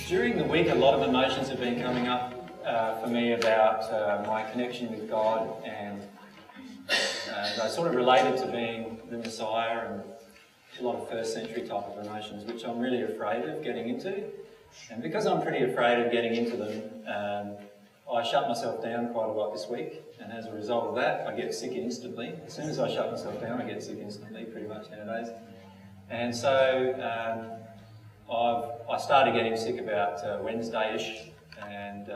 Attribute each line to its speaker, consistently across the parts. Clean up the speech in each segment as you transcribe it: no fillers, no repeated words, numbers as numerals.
Speaker 1: During the week, a lot of emotions have been coming up for me about my connection with God, and they sort of related to being the Messiah and a lot of first century type of emotions, which I'm really afraid of getting into. And because I'm pretty afraid of getting into them, I shut myself down quite a lot this week, and as a result of that, I get sick instantly. As soon as I shut myself down, I get sick instantly, pretty much nowadays. And so I started getting sick about Wednesday-ish, and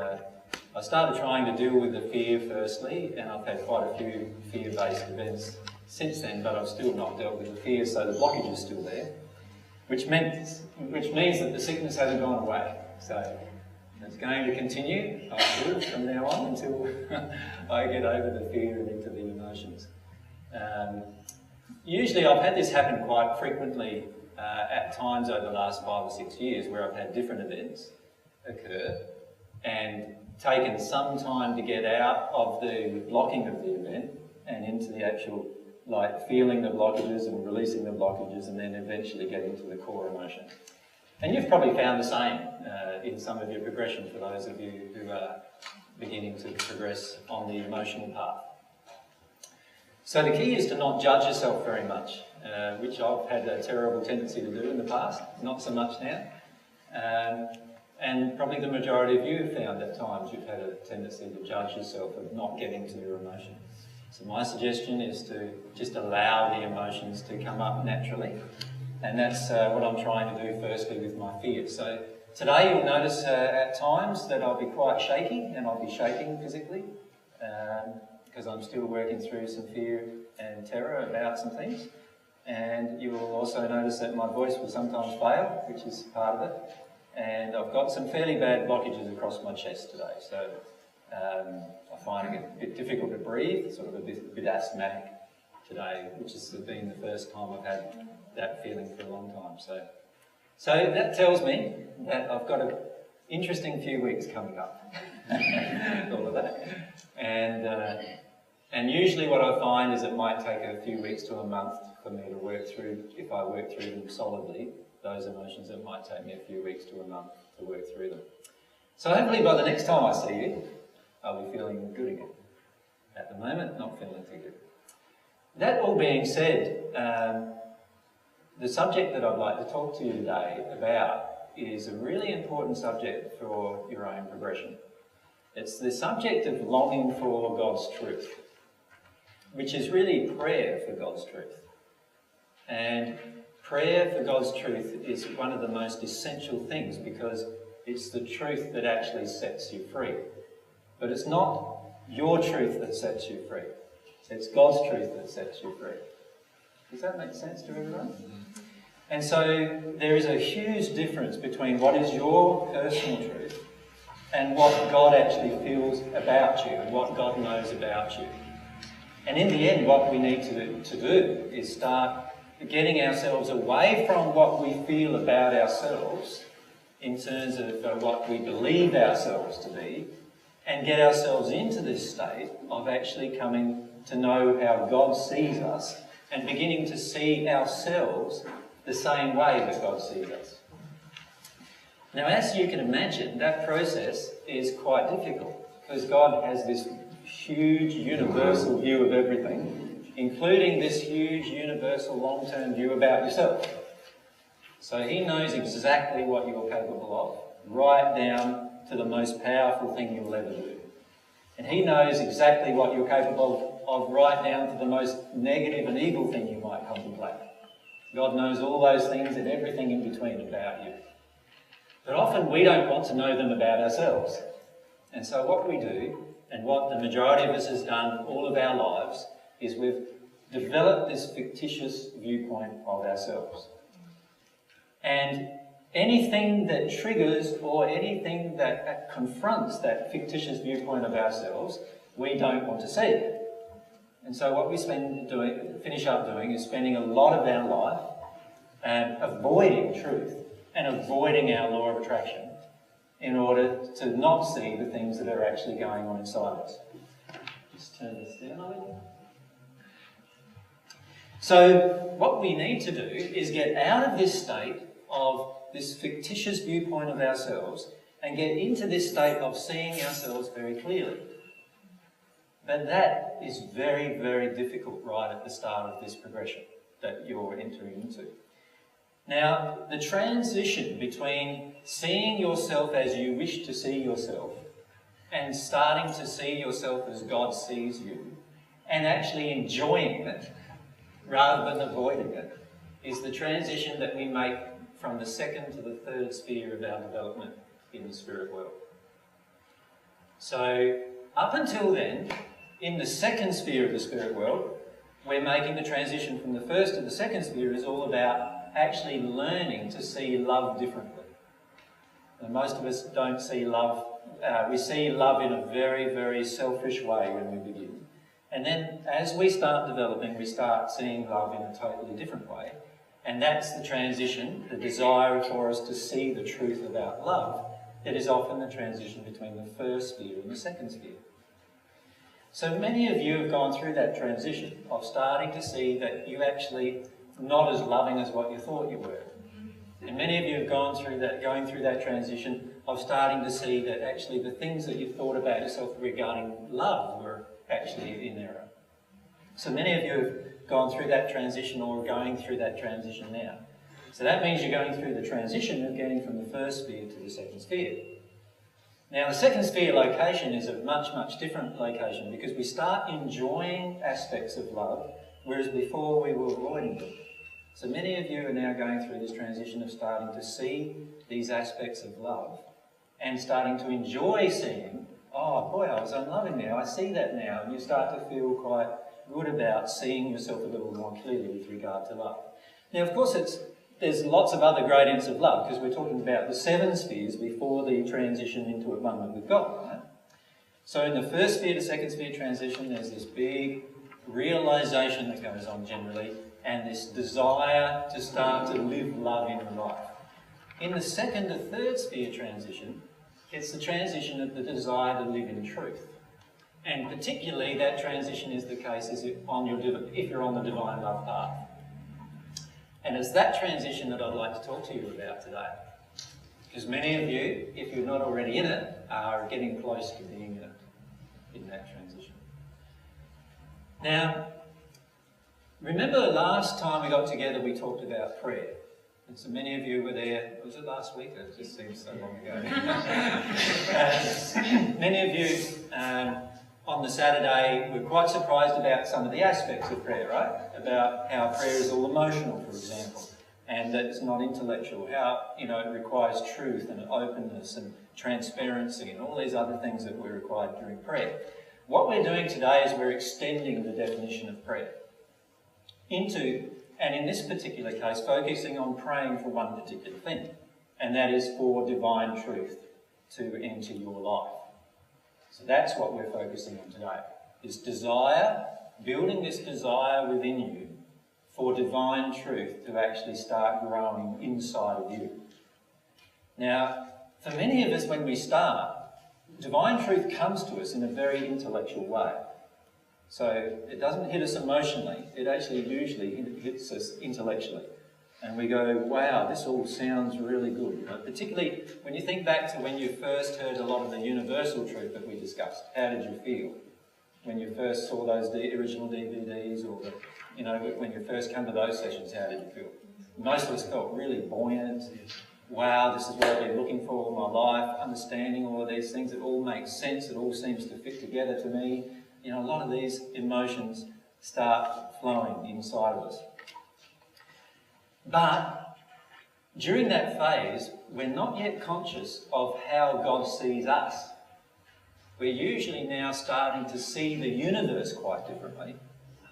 Speaker 1: I started trying to deal with the fear firstly, and I've had quite a few fear-based events since then, but I've still not dealt with the fear, so the blockage is still there, which means that the sickness hasn't gone away. So it's going to continue, I should, from now on until I get over the fear and into the emotions. Usually I've had this happen quite frequently at times over the last 5 or 6 years, where I've had different events occur and taken some time to get out of the blocking of the event and into the actual, like, feeling the blockages and releasing the blockages, and then eventually get into the core emotion. And you've probably found the same in some of your progression, for those of you who are beginning to progress on the emotional path. So the key is to not judge yourself very much, which I've had a terrible tendency to do in the past, not so much now. And probably the majority of you have found at times you've had a tendency to judge yourself and not get into your emotions. So my suggestion is to just allow the emotions to come up naturally. And that's what I'm trying to do firstly with my fears. So today you'll notice at times that I'll be quite shaky, and I'll be shaking physically because I'm still working through some fear and terror about some things. And you will also notice that my voice will sometimes fail, which is part of it. And I've got some fairly bad blockages across my chest today. So I find it a bit difficult to breathe, sort of a bit asthmatic today, which has been the first time I've had that feeling for a long time. So that tells me that I've got an interesting few weeks coming up. All of that. And usually what I find is it might take a few weeks to a month for me to work through, if I work through them solidly, those emotions. It might take me a few weeks to a month to work through them. So hopefully by the next time I see you, I'll be feeling good again. At the moment, not feeling too good. That all being said, the subject that I'd like to talk to you today about is a really important subject for your own progression. It's the subject of longing for God's truth, which is really prayer for God's truth. And prayer for God's truth is one of the most essential things, because it's the truth that actually sets you free. But it's not your truth that sets you free. It's God's truth that sets you free. Does that make sense to everyone? And so there is a huge difference between what is your personal truth and what God actually feels about you and what God knows about you. And in the end, what we need to do is start getting ourselves away from what we feel about ourselves in terms of what we believe ourselves to be, and get ourselves into this state of actually coming to know how God sees us and beginning to see ourselves the same way that God sees us. Now, as you can imagine, that process is quite difficult, because God has this huge universal view of everything, including this huge universal long-term view about yourself. So he knows exactly what you're capable of, right down to the most powerful thing you'll ever do. And he knows exactly what you're capable of, right down to the most negative and evil thing you might contemplate. God knows all those things and everything in between about you. But often we don't want to know them about ourselves. And so what we do, and what the majority of us has done all of our lives, is we've developed this fictitious viewpoint of ourselves. And anything that triggers or anything that confronts that fictitious viewpoint of ourselves, we don't want to see. And so what we finish up doing is spending a lot of our life avoiding truth and avoiding our law of attraction in order to not see the things that are actually going on inside us. Just turn this down a little. So what we need to do is get out of this state of this fictitious viewpoint of ourselves and get into this state of seeing ourselves very clearly. But that is very, very difficult right at the start of this progression that you're entering into. Now, the transition between seeing yourself as you wish to see yourself and starting to see yourself as God sees you and actually enjoying it rather than avoiding it is the transition that we make from the second to the third sphere of our development in the spirit world. So, up until then, in the second sphere of the spirit world, we're making the transition from the first to the second sphere is all about actually learning to see love differently. And most of us don't see love, we see love in a very, very selfish way when we begin. And then as we start developing, we start seeing love in a totally different way. And that's the transition, the desire for us to see the truth about love. That is often the transition between the first sphere and the second sphere. So many of you have gone through that transition of starting to see that you actually not as loving as what you thought you were. And many of you have going through that transition of starting to see that actually the things that you thought about yourself regarding love were actually in error. So many of you have gone through that transition or are going through that transition now. So that means you're going through the transition of getting from the first sphere to the second sphere. Now, the second sphere location is a much, much different location because we start enjoying aspects of love, whereas before we were avoiding them. So many of you are now going through this transition of starting to see these aspects of love and starting to enjoy seeing, oh boy, I was unloving now, I see that now, and you start to feel quite good about seeing yourself a little more clearly with regard to love. Now, of course, there's lots of other gradients of love because we're talking about the 7 spheres before the transition into a moment with God, right? So in the first sphere to second sphere transition, there's this big realisation that goes on generally and this desire to start to live love in your life. In the second to third sphere transition, it's the transition of the desire to live in truth. And particularly that transition is the case if you're on the divine love path. And it's that transition that I'd like to talk to you about today. Because many of you, if you're not already in it, are getting close to being in that transition. Now, remember last time we got together we talked about prayer. And so many of you were there, was it last week? It just seems so long ago. Many of you on the Saturday were quite surprised about some of the aspects of prayer, right? About how prayer is all emotional, for example, and that it's not intellectual, how it requires truth and openness and transparency and all these other things that were required during prayer. What we're doing today is we're extending the definition of prayer into, and in this particular case, focusing on praying for one particular thing, and that is for divine truth to enter your life. So that's what we're focusing on today. This desire, building this desire within you for divine truth to actually start growing inside of you. Now, for many of us when we start, divine truth comes to us in a very intellectual way. So it doesn't hit us emotionally, it actually usually hits us intellectually. And we go, wow, this all sounds really good. Particularly when you think back to when you first heard a lot of the universal truth that we discussed. How did you feel when you first saw those original DVDs or when you first come to those sessions, how did you feel? Most of us felt really buoyant. Wow, this is what I've been looking for all my life, understanding all of these things. It all makes sense. It all seems to fit together to me. A lot of these emotions start flowing inside of us. But during that phase, we're not yet conscious of how God sees us. We're usually now starting to see the universe quite differently,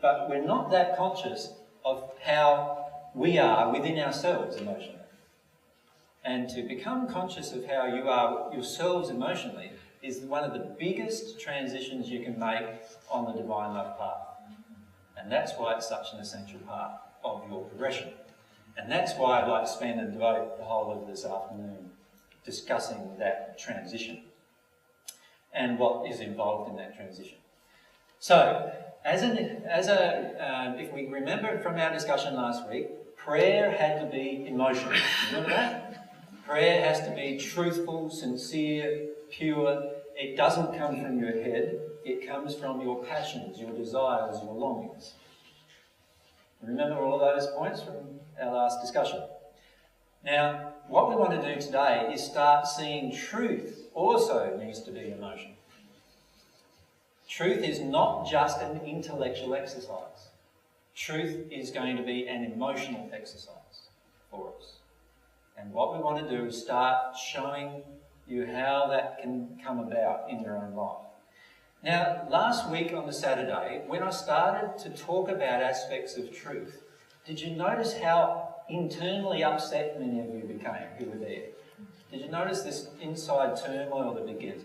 Speaker 1: but we're not that conscious of how we are within ourselves emotionally. And to become conscious of how you are yourselves emotionally is one of the biggest transitions you can make on the divine love path. And that's why it's such an essential part of your progression. And that's why I'd like to spend and devote the whole of this afternoon discussing that transition and what is involved in that transition. So, if we remember from our discussion last week, prayer had to be emotional. Remember that? Prayer has to be truthful, sincere, pure. It doesn't come from your head. It comes from your passions, your desires, your longings. Remember all of those points from our last discussion? Now, what we want to do today is start seeing truth also needs to be emotional. Truth is not just an intellectual exercise. Truth is going to be an emotional exercise for us. And what we want to do is start showing you how that can come about in your own life. Now, last week on the Saturday, when I started to talk about aspects of truth, did you notice how internally upset many of you became who were there? Did you notice this inside turmoil that begins?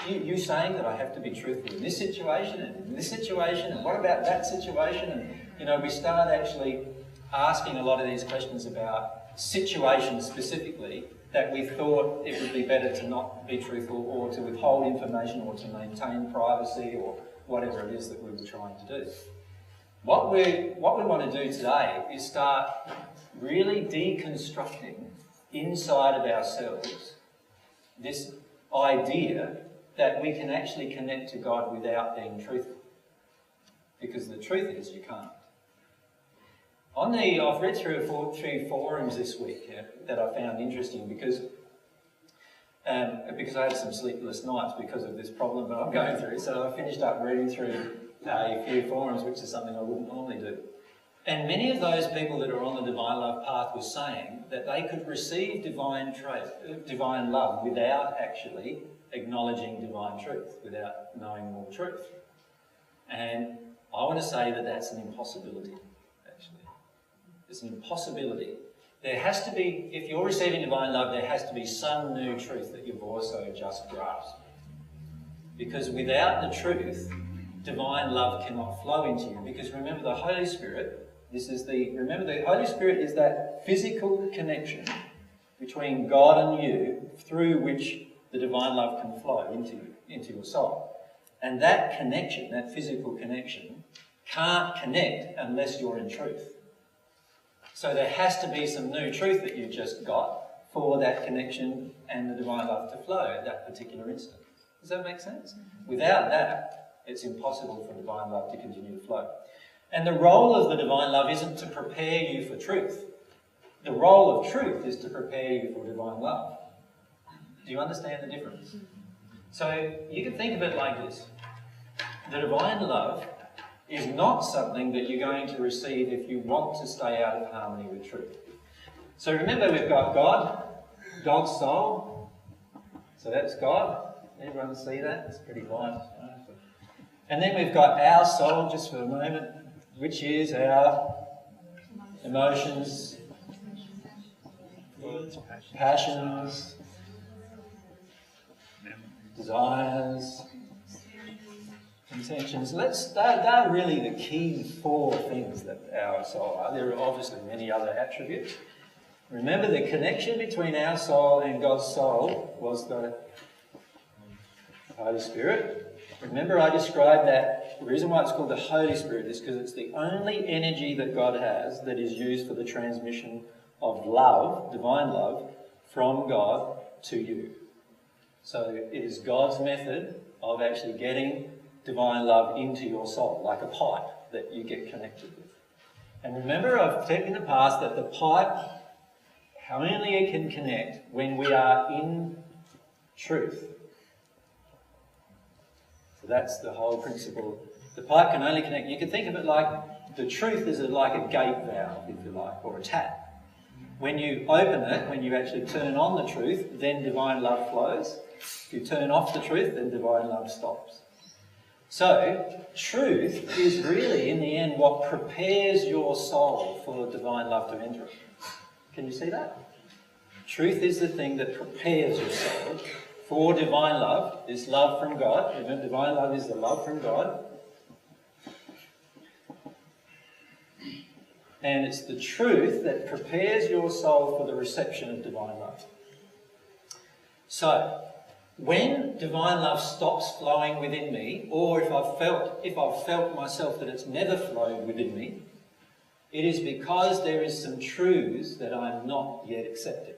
Speaker 1: You saying that I have to be truthful in this situation and in this situation, and what about that situation? And, we start actually asking a lot of these questions about situations specifically that we thought it would be better to not be truthful or to withhold information or to maintain privacy or whatever it is that we were trying to do. What we want to do today is start really deconstructing inside of ourselves this idea that we can actually connect to God without being truthful. Because the truth is you can't. I've read through a few forums this week that I found interesting because I had some sleepless nights because of this problem that I'm going through. So I finished up reading through a few forums, which is something I wouldn't normally do. And many of those people that are on the divine love path were saying that they could receive divine love without actually acknowledging divine truth, without knowing more truth. And I want to say that that's an impossibility, actually. It's an impossibility. There has to be, if you're receiving divine love, there has to be some new truth that you've also just grasped. Because without the truth, divine love cannot flow into you. Because remember, the Holy Spirit, the Holy Spirit is that physical connection between God and you through which the divine love can flow into your soul. And that connection, that physical connection, can't connect unless you're in truth. So there has to be some new truth that you've just got for that connection and the divine love to flow at that particular instant. Does that make sense? Without that, it's impossible for divine love to continue to flow. And the role of the divine love isn't to prepare you for truth. The role of truth is to prepare you for divine love. Do you understand the difference? So you can think of it like this. The divine love is not something that you're going to receive if you want to stay out of harmony with truth. So remember, we've got God, God's soul. So that's God. Everyone see that? It's pretty light. And then we've got our soul, just for a moment, which is our emotions, passions, desires, intentions. They're really the key four things that our soul are. There are obviously many other attributes. Remember, the connection between our soul and God's soul was the Holy Spirit. Remember, I described that the reason why it's called the Holy Spirit is because it's the only energy that God has that is used for the transmission of love, divine love, from God to you. So it is God's method of actually getting divine love into your soul, like a pipe that you get connected with. And remember, I've said in the past that the pipe, only it can connect when we are in truth. So that's the whole principle. The pipe can only connect. You can think of it like the truth is like a gate valve, if you like, or a tap. When you open it, when you actually turn on the truth, then divine love flows. If you turn off the truth, then divine love stops. So, truth is really, in the end, what prepares your soul for divine love to enter it. Can you see that? Truth is the thing that prepares your soul for divine love, this love from God. Remember, divine love is the love from God. And it's the truth that prepares your soul for the reception of divine love. So, when divine love stops flowing within me, or if I've felt myself that it's never flowed within me, It is because there is some truths that I'm not yet accepting.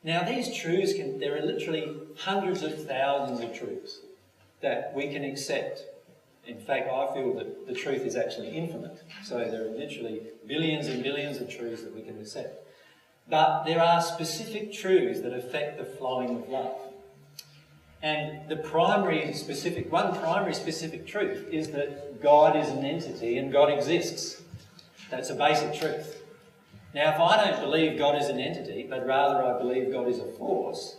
Speaker 1: Now these truths, there are literally hundreds of thousands of truths that we can accept. In fact, I feel that the truth is actually infinite. So there are literally billions and billions of truths that we can accept. But there are specific truths that affect the flowing of love. And one primary specific truth is that God is an entity and God exists. That's a basic truth. Now, if I don't believe God is an entity, but rather I believe God is a force,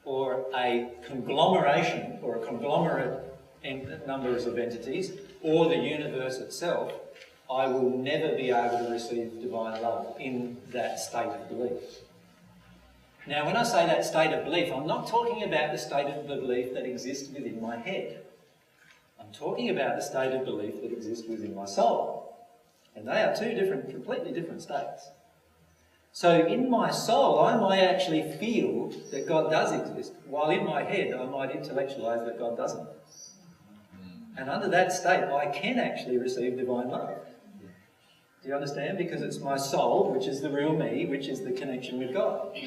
Speaker 1: or a conglomeration, or a conglomerate numbers of entities, or the universe itself, I will never be able to receive divine love in that state of belief. Now, when I say that state of belief, I'm not talking about the state of belief that exists within my head. I'm talking about the state of belief that exists within my soul. And they are two completely different states. So in my soul, I might actually feel that God does exist, while in my head I might intellectualise that God doesn't. And under that state, I can actually receive divine love. Do you understand? Because it's my soul, which is the real me, which is the connection with God.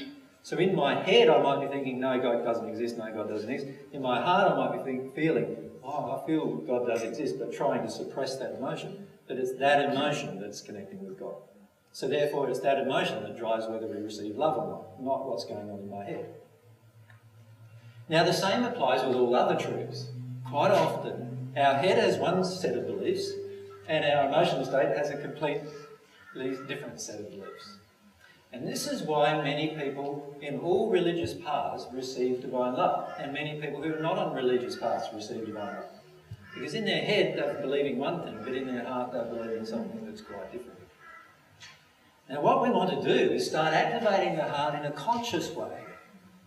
Speaker 1: So in my head, I might be thinking, no, God doesn't exist, no, God doesn't exist. In my heart, I might be feeling, oh, I feel God does exist, but trying to suppress that emotion. But it's that emotion that's connecting with God. So therefore, it's that emotion that drives whether we receive love or not what's going on in my head. Now, the same applies with all other truths. Quite often, our head has one set of beliefs, and our emotional state has a completely different set of beliefs. And this is why many people in all religious paths receive divine love, and many people who are not on religious paths receive divine love. Because in their head they're believing one thing, but in their heart they're believing something that's quite different. Now what we want to do is start activating the heart in a conscious way,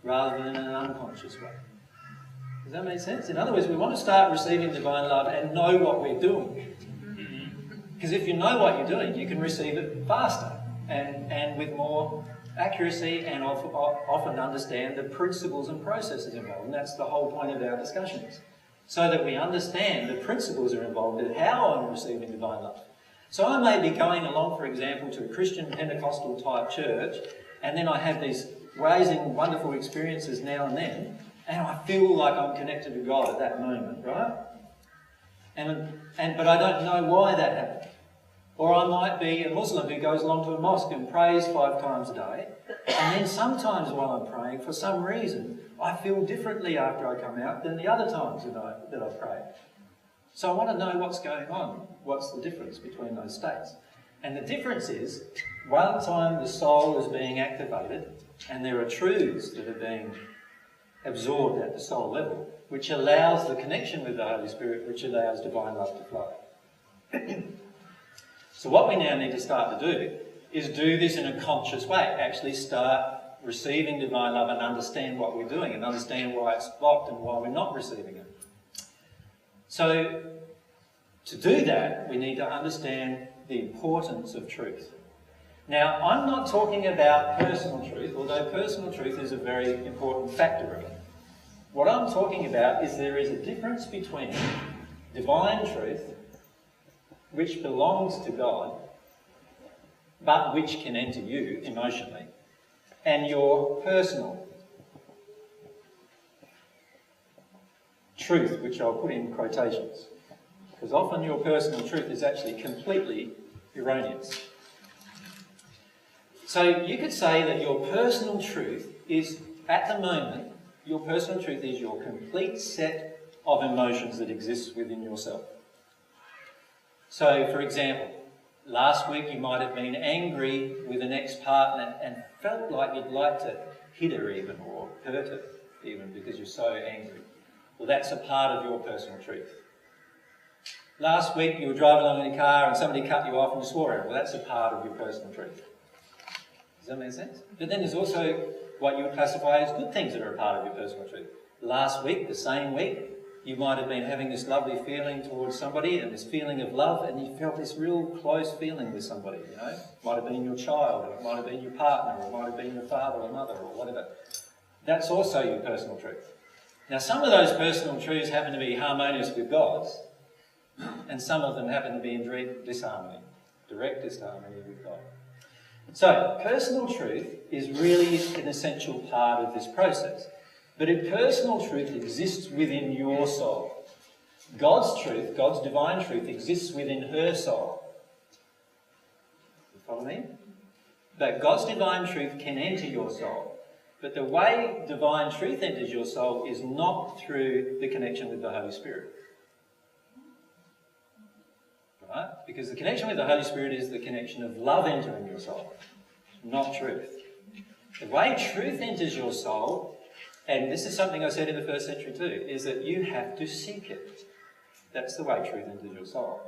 Speaker 1: rather than in an unconscious way. Does that make sense? In other words, we want to start receiving divine love and know what we're doing. Because if you know what you're doing, you can receive it faster and with more accuracy, and often understand the principles and processes involved. And that's the whole point of our discussions. So that we understand the principles that are involved in how I'm receiving divine love. So I may be going along, for example, to a Christian Pentecostal type church, and then I have these amazing, wonderful experiences now and then, and I feel like I'm connected to God at that moment, right? But I don't know why that happened. Or I might be a Muslim who goes along to a mosque and prays 5 times a day, and then sometimes while I'm praying, for some reason, I feel differently after I come out than the other times that I've prayed. So I want to know what's going on. What's the difference between those states? And the difference is, one time the soul is being activated, and there are truths that are being absorbed at the soul level, which allows the connection with the Holy Spirit, which allows divine love to flow. So what we now need to start to do is do this in a conscious way. Actually start receiving divine love and understand what we're doing and understand why it's blocked and why we're not receiving it. So to do that, we need to understand the importance of truth. Now, I'm not talking about personal truth, although personal truth is a very important factor of it. What I'm talking about is there is a difference between divine truth, which belongs to God, but which can enter you emotionally, and your personal truth, which I'll put in quotations, because often your personal truth is actually completely erroneous. So you could say that your personal truth is, at the moment, your personal truth is your complete set of emotions that exists within yourself. So, for example, last week you might have been angry with an ex-partner and felt like you'd like to hit her even, or hurt her even, because you're so angry. Well, that's a part of your personal truth. Last week you were driving along in your car and somebody cut you off and you swore at her. Well, that's a part of your personal truth. Does that make sense? But then there's also what you would classify as good things that are a part of your personal truth. Last week, the same week, you might have been having this lovely feeling towards somebody and this feeling of love, and you felt this real close feeling with somebody, you know. It might have been your child, or it might have been your partner, or it might have been your father or mother, or whatever. That's also your personal truth. Now, some of those personal truths happen to be harmonious with God's, and some of them happen to be in direct disharmony. Directest harmony with God. So, personal truth is really an essential part of this process. But if personal truth exists within your soul, God's truth, God's divine truth, exists within her soul. You follow me? That God's divine truth can enter your soul. But the way divine truth enters your soul is not through the connection with the Holy Spirit. Right? Because the connection with the Holy Spirit is the connection of love entering your soul, not truth. The way truth enters your soul, and this is something I said in the first century too, is that you have to seek it. That's the way truth enters your soul.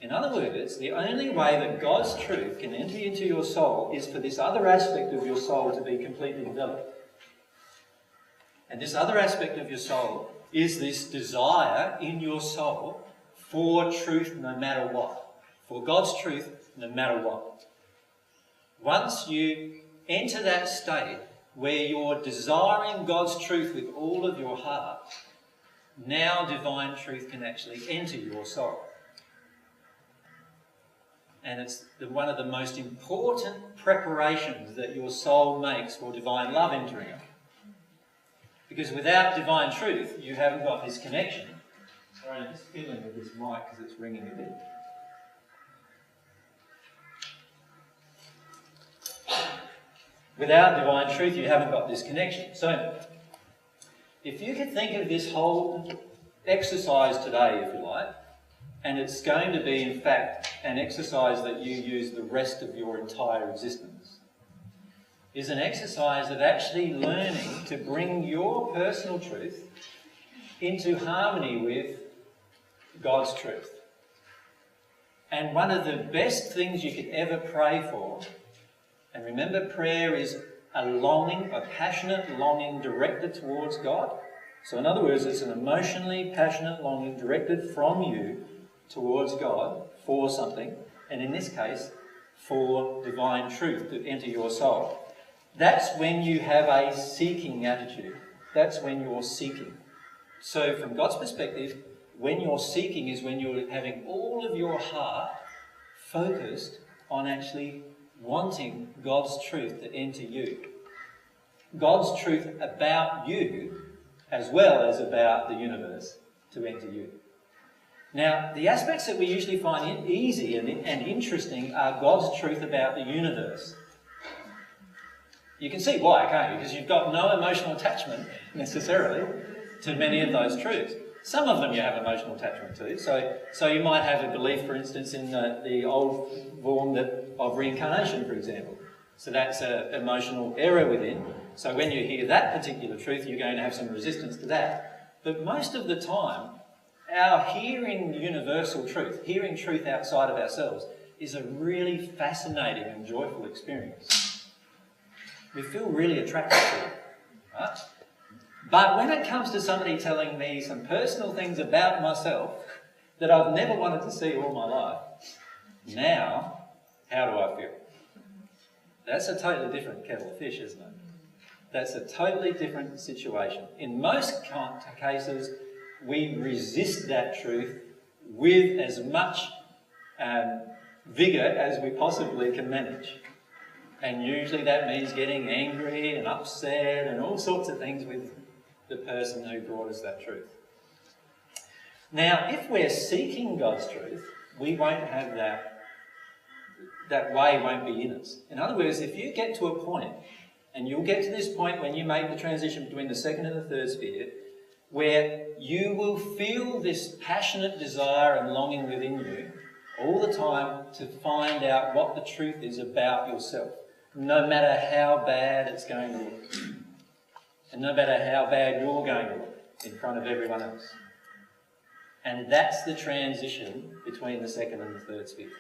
Speaker 1: In other words, the only way that God's truth can enter into your soul is for this other aspect of your soul to be completely developed. And this other aspect of your soul is this desire in your soul for truth no matter what. For God's truth no matter what. Once you enter that state where you're desiring God's truth with all of your heart, now divine truth can actually enter your soul. And it's one of the most important preparations that your soul makes for divine love entering it. Because without divine truth, you haven't got this connection. Sorry, I'm just fiddling with this mic because it's ringing a bit. Without divine truth, you haven't got this connection. So, if you could think of this whole exercise today, if you like, and it's going to be, in fact, an exercise that you use the rest of your entire existence, is an exercise of actually learning to bring your personal truth into harmony with God's truth. And one of the best things you could ever pray for, and remember, prayer is a longing, a passionate longing directed towards God. So in other words, it's an emotionally passionate longing directed from you towards God for something, and in this case, for divine truth to enter your soul. That's when you have a seeking attitude. That's when you're seeking. So from God's perspective, when you're seeking is when you're having all of your heart focused on actually wanting God's truth to enter you. God's truth about you as well as about the universe to enter you. Now, the aspects that we usually find easy and interesting are God's truth about the universe. You can see why, can't you? Because you've got no emotional attachment, necessarily, to many of those truths. Some of them you have emotional attachment to. So you might have a belief, for instance, in the old form of reincarnation, for example. So that's an emotional error within. So when you hear that particular truth, you're going to have some resistance to that. But most of the time, our hearing universal truth, hearing truth outside of ourselves, is a really fascinating and joyful experience. We feel really attracted to it, right? But when it comes to somebody telling me some personal things about myself that I've never wanted to see all my life, now, how do I feel? That's a totally different kettle of fish, isn't it? That's a totally different situation. In most cases, we resist that truth with as much vigour as we possibly can manage. And usually that means getting angry and upset and all sorts of things with the person who brought us that truth. Now, if we're seeking God's truth, we won't have that way won't be in us. In other words, if you get to a point, and you'll get to this point when you make the transition between the second and the third sphere, where you will feel this passionate desire and longing within you all the time to find out what the truth is about yourself, no matter how bad it's going to look, and no matter how bad you're going to look in front of everyone else. And that's the transition between the second and the third sphere.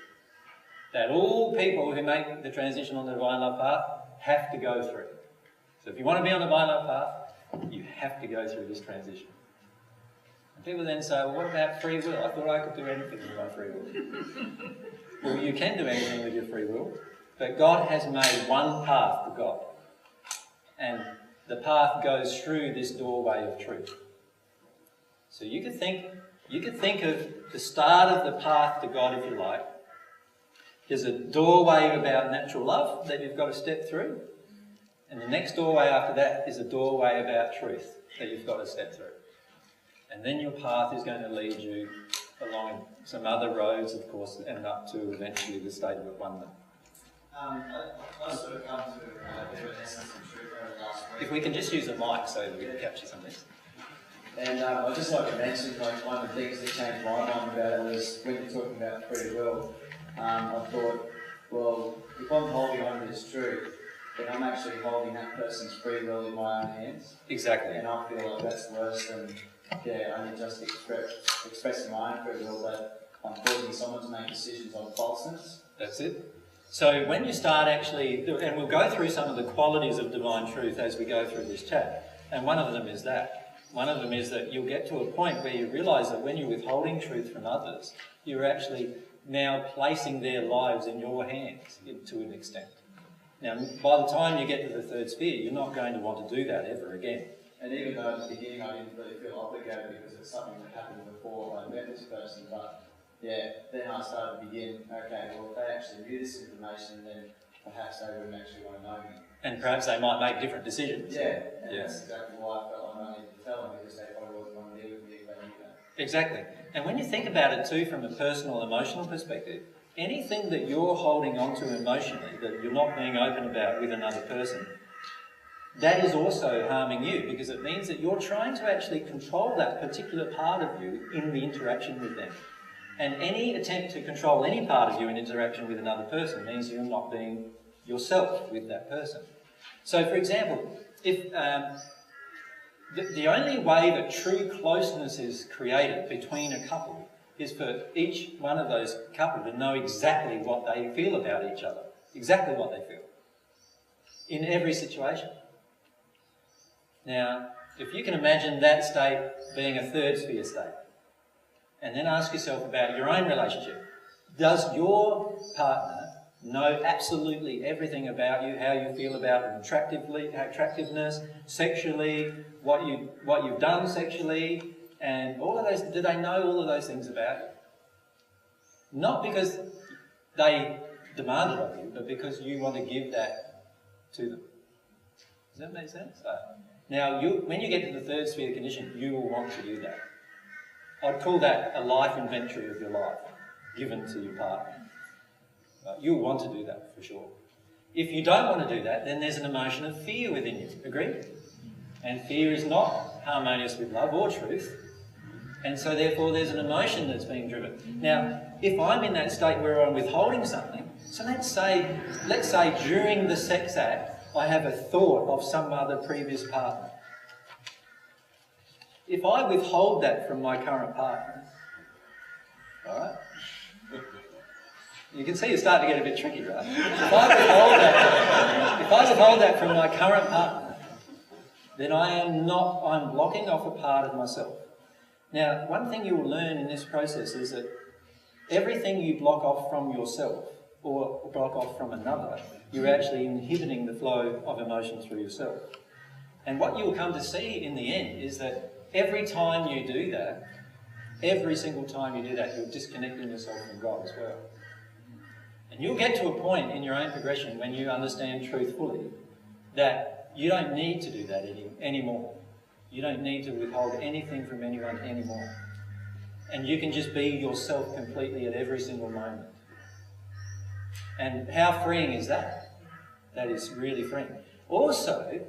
Speaker 1: That all people who make the transition on the divine love path have to go through. So if you want to be on the divine love path, you have to go through this transition. And people then say, well, what about free will? I thought I could do anything with my free will. Well, you can do anything with your free will, but God has made one path to God. And the path goes through this doorway of truth. So you could think of the start of the path to God, if you like, There's a doorway about natural love that you've got to step through. And the next doorway after that is a doorway about truth that you've got to step through. And then your path is going to lead you along some other roads, of course, and up to eventually the state of wonder.
Speaker 2: I sort of come to a bit of an essence of truth over the last week.
Speaker 1: If we can just use a mic so that we can capture some of this.
Speaker 2: And I'd just like to mention, like, one of the things that changed my mind about it was when you're talking about free will, I thought, well, if I'm holding on to this truth, then I'm actually holding that person's free will in my own hands.
Speaker 1: Exactly.
Speaker 2: And I feel like that's worse than, only just expressing my own free will, but I'm causing someone to make decisions on falseness.
Speaker 1: That's it. So when you start actually, and we'll go through some of the qualities of divine truth as we go through this chat, and one of them is that. One of them is that you'll get to a point where you realise that when you're withholding truth from others, you're actually now placing their lives in your hands to an extent. Now, by the time you get to the third sphere, you're not going to want to do that ever again.
Speaker 2: And even though at the beginning I didn't really feel obligated because it's something that happened before I met this person, but then I started to begin, okay, well, if they actually knew this information, then perhaps they wouldn't actually want to know me.
Speaker 1: And perhaps they might make different decisions.
Speaker 2: That's exactly why I felt like I needed to tell them, because they probably wasn't want to deal with me if they knew that.
Speaker 1: Exactly. And when you think about it too from a personal, emotional perspective, anything that you're holding on to emotionally that you're not being open about with another person, that is also harming you, because it means that you're trying to actually control that particular part of you in the interaction with them. And any attempt to control any part of you in interaction with another person means you're not being yourself with that person. So, for example, if the only way that true closeness is created between a couple is for each one of those couple to know exactly what they feel about each other, exactly what they feel, in every situation. Now, if you can imagine that state being a third sphere state, and then ask yourself about your own relationship. Does your partner know absolutely everything about you, how you feel about attractiveness, sexually, what you've done sexually, and all of those? Do they know all of those things about you? Not because they demand it of you, but because you want to give that to them. Does that make sense? Now, when you get to the third sphere condition, you will want to do that. I'd call that a life inventory of your life, given to your partner. You'll want to do that, for sure. If you don't want to do that, then there's an emotion of fear within you. Agree? And fear is not harmonious with love or truth. And so, therefore, there's an emotion that's being driven. Now, if I'm in that state where I'm withholding something, so let's say during the sex act, I have a thought of some other previous partner. If I withhold that from my current partner, all right? You can see it's starting to get a bit tricky, right? If I withhold that from my current partner, then I'm blocking off a part of myself. Now, one thing you will learn in this process is that everything you block off from yourself or block off from another, you're actually inhibiting the flow of emotion through yourself. And what you'll come to see in the end is that every time you do that, every single time you do that, you're disconnecting yourself from God as well. And you'll get to a point in your own progression when you understand truth fully that you don't need to do that anymore. You don't need to withhold anything from anyone anymore. And you can just be yourself completely at every single moment. And how freeing is that? That is really freeing. Also,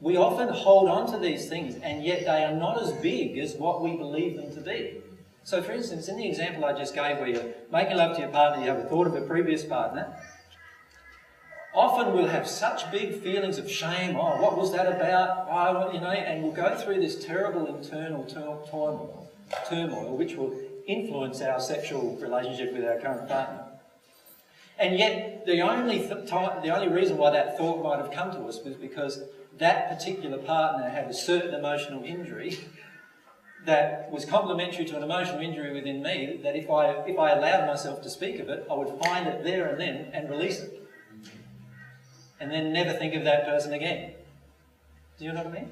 Speaker 1: we often hold on to these things, and yet they are not as big as what we believe them to be. So, for instance, in the example I just gave where you're making love to your partner, you have a thought of a previous partner, often we'll have such big feelings of shame. Oh, what was that about? Oh, and we'll go through this terrible internal turmoil, which will influence our sexual relationship with our current partner. And yet, the only reason why that thought might have come to us was because that particular partner had a certain emotional injury that was complementary to an emotional injury within me, that if I allowed myself to speak of it, I would find it there and then and release it. And then never think of that person again. Do you know what I mean?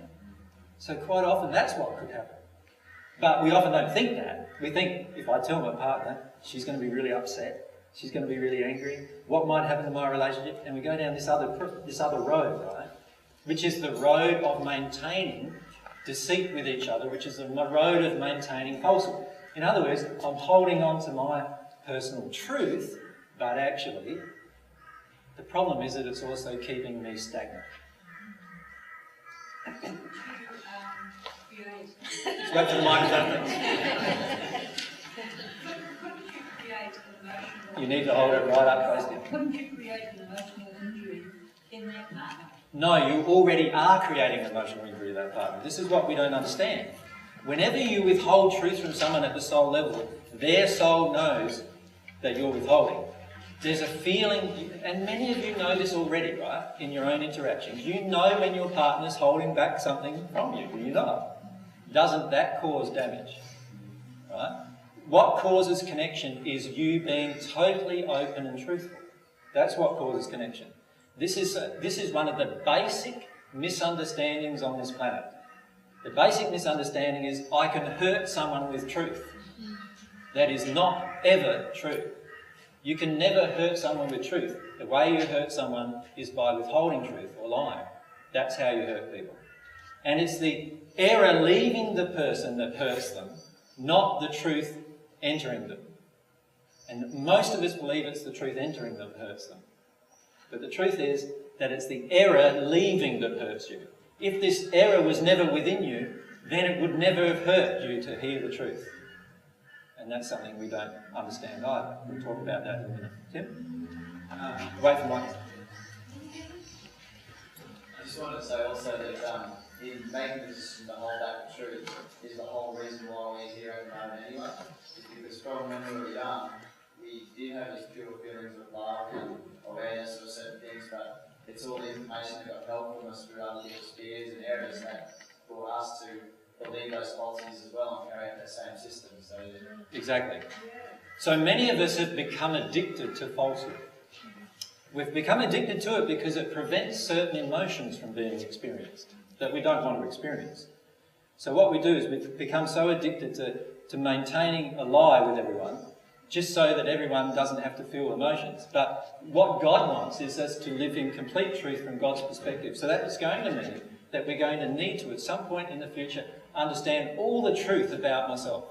Speaker 1: So quite often that's what could happen. But we often don't think that. We think, if I tell my partner, she's going to be really upset. She's going to be really angry. What might happen to my relationship? And we go down this other road, right? Which is the road of maintaining deceit with each other, which is the road of maintaining falsehood. In other words, I'm holding on to my personal truth, but actually, the problem is that it's also keeping me stagnant. Just wait for the microphone. You need to hold it right up close to.
Speaker 3: Couldn't you create an emotional injury in that partner?
Speaker 1: No, you already are creating emotional injury to that partner. This is what we don't understand. Whenever you withhold truth from someone at the soul level, their soul knows that you're withholding. There's a feeling, and many of you know this already, right, in your own interactions. You know when your partner's holding back something from you, do you not? Doesn't that cause damage? Right? What causes connection is you being totally open and truthful. That's what causes connection. This is one of the basic misunderstandings on this planet. The basic misunderstanding is I can hurt someone with truth. That is not ever true. You can never hurt someone with truth. The way you hurt someone is by withholding truth or lying. That's how you hurt people. And it's the error leaving the person that hurts them, not the truth entering them. And most of us believe it's the truth entering them that hurts them. But the truth is that it's the error leaving that hurts you. If this error was never within you, then it would never have hurt you to hear the truth. And that's something we don't understand either. We'll talk about that in a minute. Tim? Wait for Mike.
Speaker 2: I just wanted to say also that in making the decision to hold back the truth is the whole reason why we're here at the moment anyway. Is because from when we were young, we did have these pure feelings of love and awareness of certain things, but it's all the information that got held from us through other people's fears and errors that brought us to believe those falsities as well and carry out that same system. So
Speaker 1: exactly. So many of us have become addicted to falsehood. We've become addicted to it because it prevents certain emotions from being experienced that we don't want to experience. So what we do is we've become so addicted to maintaining a lie with everyone just so that everyone doesn't have to feel emotions. But what God wants is us to live in complete truth from God's perspective. So that is going to mean that we're going to need to, at some point in the future, understand all the truth about myself.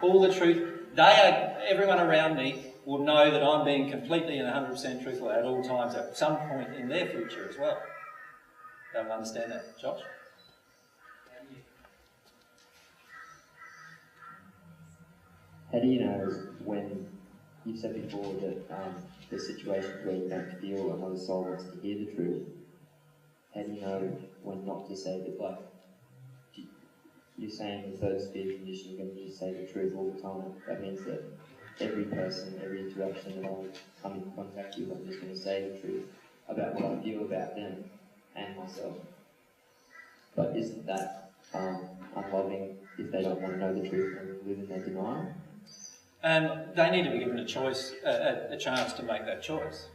Speaker 1: All the truth. Everyone around me will know that I'm being completely and 100% truthful at all times at some point in their future as well. They will understand that. Josh?
Speaker 4: How do you know when you said before that there's situations where you don't feel another soul wants to hear the truth? How do you know when not to say that? Like, you're saying the third sphere condition, you're going to just say the truth all the time. That means that every person, every interaction that I come in contact with, I'm just going to say the truth about what I feel about them and myself. But isn't that unloving if they don't want to know the truth and live in their denial?
Speaker 1: They need to be given a choice, a chance to make that choice.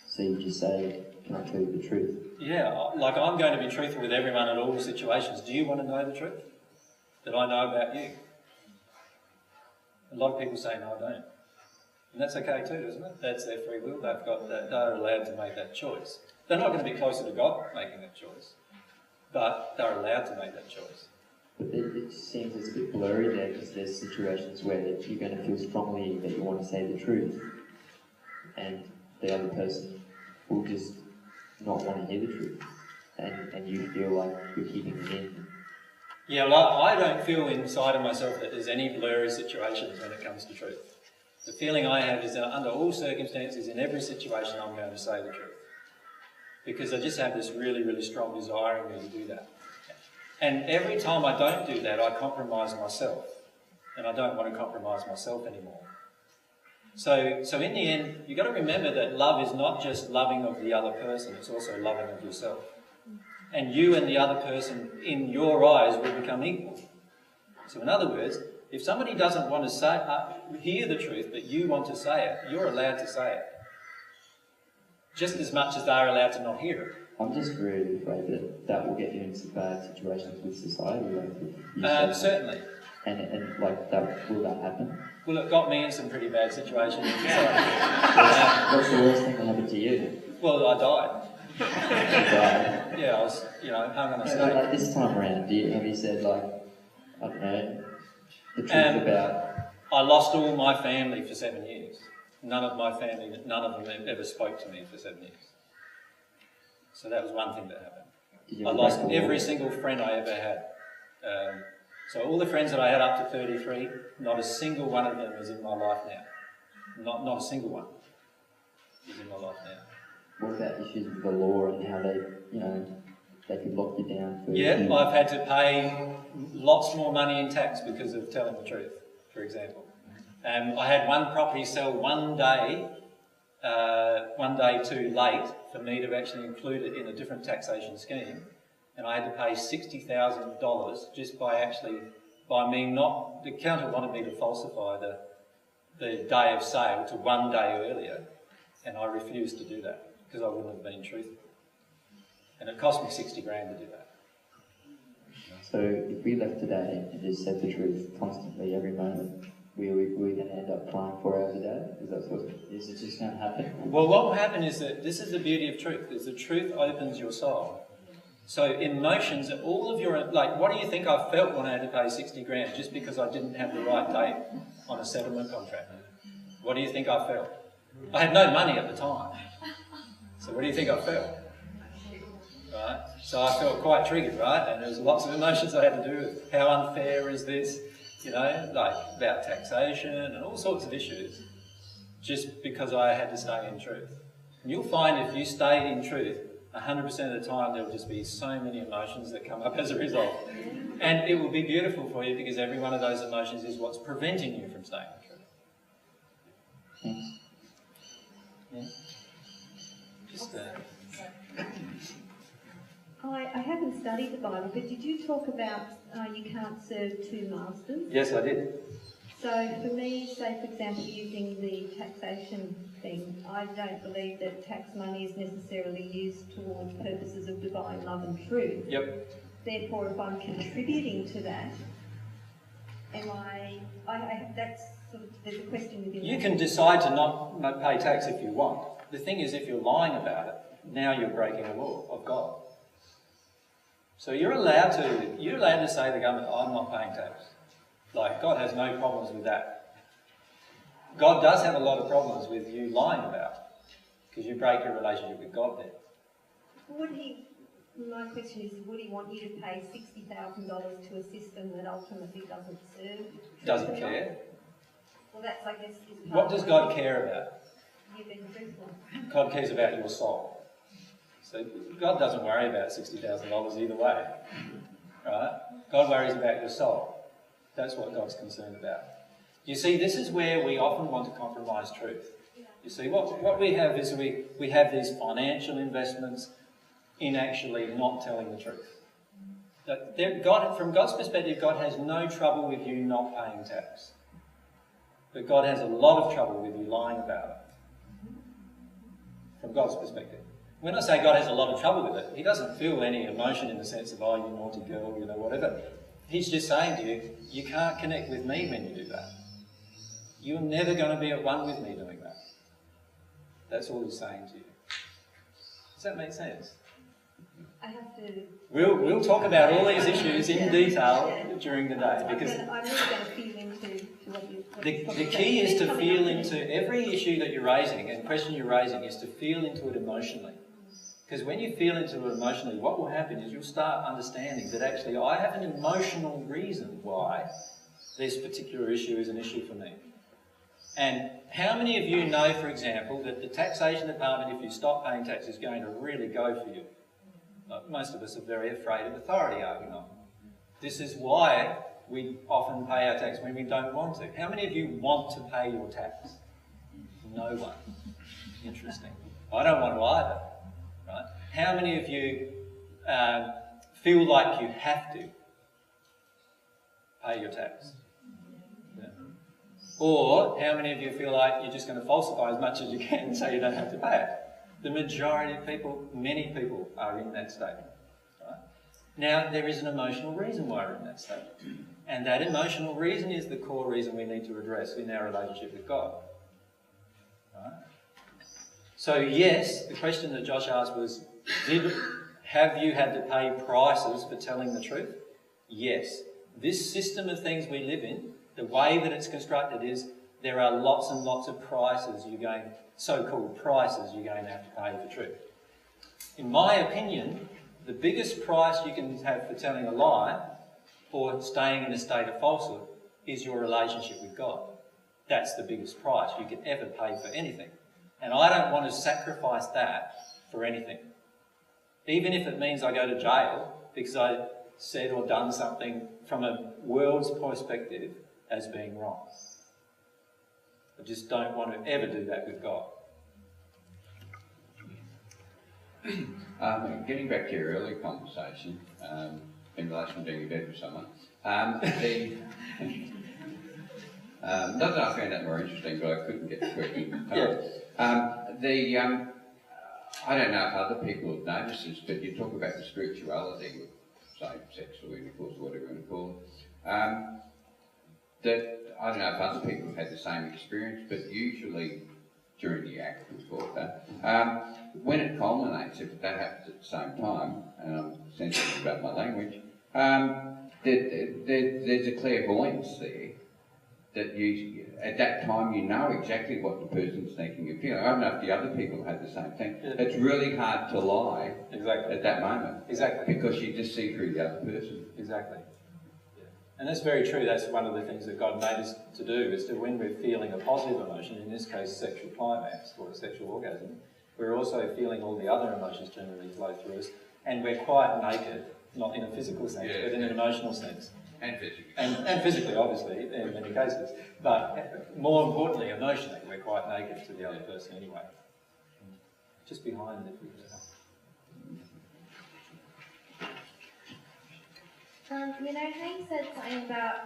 Speaker 4: So you just say, can I tell you the truth?
Speaker 1: Yeah, like I'm going to be truthful with everyone in all situations. Do you want to know the truth that I know about you? A lot of people say, no, I don't. And that's okay too, isn't it? That's their free will. They're allowed to make that choice. They're not going to be closer to God making that choice, but they're allowed to make that choice.
Speaker 4: But it seems it's a bit blurry there because there's situations where you're going to feel strongly that you want to say the truth and the other person will just not want to hear the truth and you feel like you're keeping it in.
Speaker 1: Yeah, well, I don't feel inside of myself that there's any blurry situations when it comes to truth. The feeling I have is that under all circumstances, in every situation, I'm going to say the truth. Because I just have this really, really strong desire in me to do that. And every time I don't do that, I compromise myself. And I don't want to compromise myself anymore. So in the end, you've got to remember that love is not just loving of the other person, it's also loving of yourself. And you and the other person, in your eyes, will become equal. So in other words, if somebody doesn't want to hear the truth, but you want to say it, you're allowed to say it. Just as much as they're allowed to not hear it.
Speaker 4: I'm just really afraid that will get you into bad situations with society.
Speaker 1: Certainly.
Speaker 4: And like that, will that happen?
Speaker 1: Well, it got me in some pretty bad situations.
Speaker 4: What's the worst thing that happened to you?
Speaker 1: Well, I died.
Speaker 4: Right.
Speaker 1: Yeah, I was, hung on a
Speaker 4: So,
Speaker 1: stake.
Speaker 4: like this time around, have you said like, I don't know, the truth about?
Speaker 1: I lost all my family for 7 years. None of them ever spoke to me for 7 years. So that was one thing that happened. I lost every single friend I ever had. So all the friends that I had up to 33, not a single one of them is in my life now. Not a single one is in my life now.
Speaker 4: What about issues with the law and how they, they could lock you down for...
Speaker 1: Yeah, I've had to pay lots more money in tax because of telling the truth, for example. I had one property sell one day too late for me to actually include it in a different taxation scheme, and I had to pay $60,000 just by me not... The accountant wanted me to falsify the day of sale to 1 day earlier, and I refused to do that because I wouldn't have been truthful. And it cost me 60 grand to do that.
Speaker 4: So if we left today and just said the truth constantly every moment, we're going to end up crying 4 hours a day? Is it just going to happen?
Speaker 1: Well, what will happen is that this is the beauty of truth, is the truth opens your soul. So emotions, all of your, like, what do you think I felt when I had to pay 60 grand just because I didn't have the right date on a settlement contract? What do you think I felt? I had no money at the time. So what do you think I felt? Right? So I felt quite triggered, right? And there was lots of emotions I had to do with how unfair is this, like about taxation and all sorts of issues, just because I had to stay in truth. And you'll find if you stay in truth, 100% of the time there will just be so many emotions that come up as a result. And it will be beautiful for you because every one of those emotions is what's preventing you from staying in truth. Yeah. Just,
Speaker 3: I haven't studied the Bible, but did you talk about you can't serve two masters?
Speaker 1: Yes, I did.
Speaker 3: So for me, say for example, using the taxation thing, I don't believe that tax money is necessarily used towards purposes of divine love and truth.
Speaker 1: Yep.
Speaker 3: Therefore, if I'm contributing to that, that's sort of, there's a question within
Speaker 1: You
Speaker 3: that.
Speaker 1: can decide to not pay tax if you want. The thing is, if you're lying about it, now you're breaking a law of God. So you're allowed to say to the government, I'm not paying tax. Like, God has no problems with that. God does have a lot of problems with you lying about it, because you break your relationship with God there.
Speaker 3: My question is, would he want you to pay $60,000 to a system that ultimately doesn't serve?
Speaker 1: Doesn't care.
Speaker 3: Well, that's, I guess, is
Speaker 1: What does God care about?
Speaker 3: You being truthful.
Speaker 1: God cares about your soul. So God doesn't worry about $60,000 either way, right? God worries about your soul. That's what God's concerned about. You see, this is where we often want to compromise truth. You see, what we have is we have these financial investments in actually not telling the truth. From God's perspective, God has no trouble with you not paying tax. But God has a lot of trouble with you lying about it. From God's perspective. When I say God has a lot of trouble with it, he doesn't feel any emotion in the sense of, oh, you naughty girl, whatever. He's just saying to you, you can't connect with me when you do that. You're never going to be at one with me doing that. That's all he's saying to you. Does that make sense?
Speaker 3: I have to...
Speaker 1: We'll talk about all these issues in detail during the day, because
Speaker 3: I'm really going to feel into what you...
Speaker 1: the key is to feel into every issue that you're raising and question you're raising is to feel into it emotionally. Because when you feel into it emotionally, what will happen is you'll start understanding that actually I have an emotional reason why this particular issue is an issue for me. And how many of you know, for example, that the taxation department, if you stop paying tax, is going to really go for you? Like, most of us are very afraid of authority, are we not? This is why we often pay our tax when we don't want to. How many of you want to pay your tax? No one. Interesting. I don't want to either. Right? How many of you feel like you have to pay your tax? Yeah. Or how many of you feel like you're just going to falsify as much as you can so you don't have to pay it? The majority of people, many people, are in that state. Right? Now, there is an emotional reason why we're in that state. And that emotional reason is the core reason we need to address in our relationship with God. Right? So yes, the question that Josh asked was, have you had to pay prices for telling the truth? Yes. This system of things we live in, the way that it's constructed is there are lots and lots of prices so-called prices you're going to have to pay for truth. In my opinion, the biggest price you can have for telling a lie or staying in a state of falsehood is your relationship with God. That's the biggest price you could ever pay for anything. And I don't want to sacrifice that for anything. Even if it means I go to jail because I said or done something from a world's perspective as being wrong. I just don't want to ever do that with God.
Speaker 5: Getting back to your earlier conversation, in relation to being in bed with someone, not that I found that more interesting, but I couldn't get the question. I don't know if other people have noticed this, but you talk about the spirituality of same-sex or intercourse or whatever you want to call it. That I don't know if other people have had the same experience, but usually during the act, we call it that, when it culminates, if that happens at the same time, and I'm sensitive about my language, there's a clairvoyance there that you, at that time, you know exactly what the person's thinking and feeling. I don't know if the other people had the same thing. Yeah. It's really hard to lie at that moment.
Speaker 1: Exactly.
Speaker 5: Because you just see through the other person.
Speaker 1: Exactly. Yeah. And that's very true. That's one of the things that God made us to do, is to, when we're feeling a positive emotion, in this case sexual climax or a sexual orgasm, we're also feeling all the other emotions generally flow through us, and we're quite naked, not in a physical sense, but in an emotional sense.
Speaker 5: And physically.
Speaker 1: And physically, obviously, in many cases. But more importantly, emotionally, we're quite naked to the other person anyway. Just behind it.
Speaker 6: You know how you said something about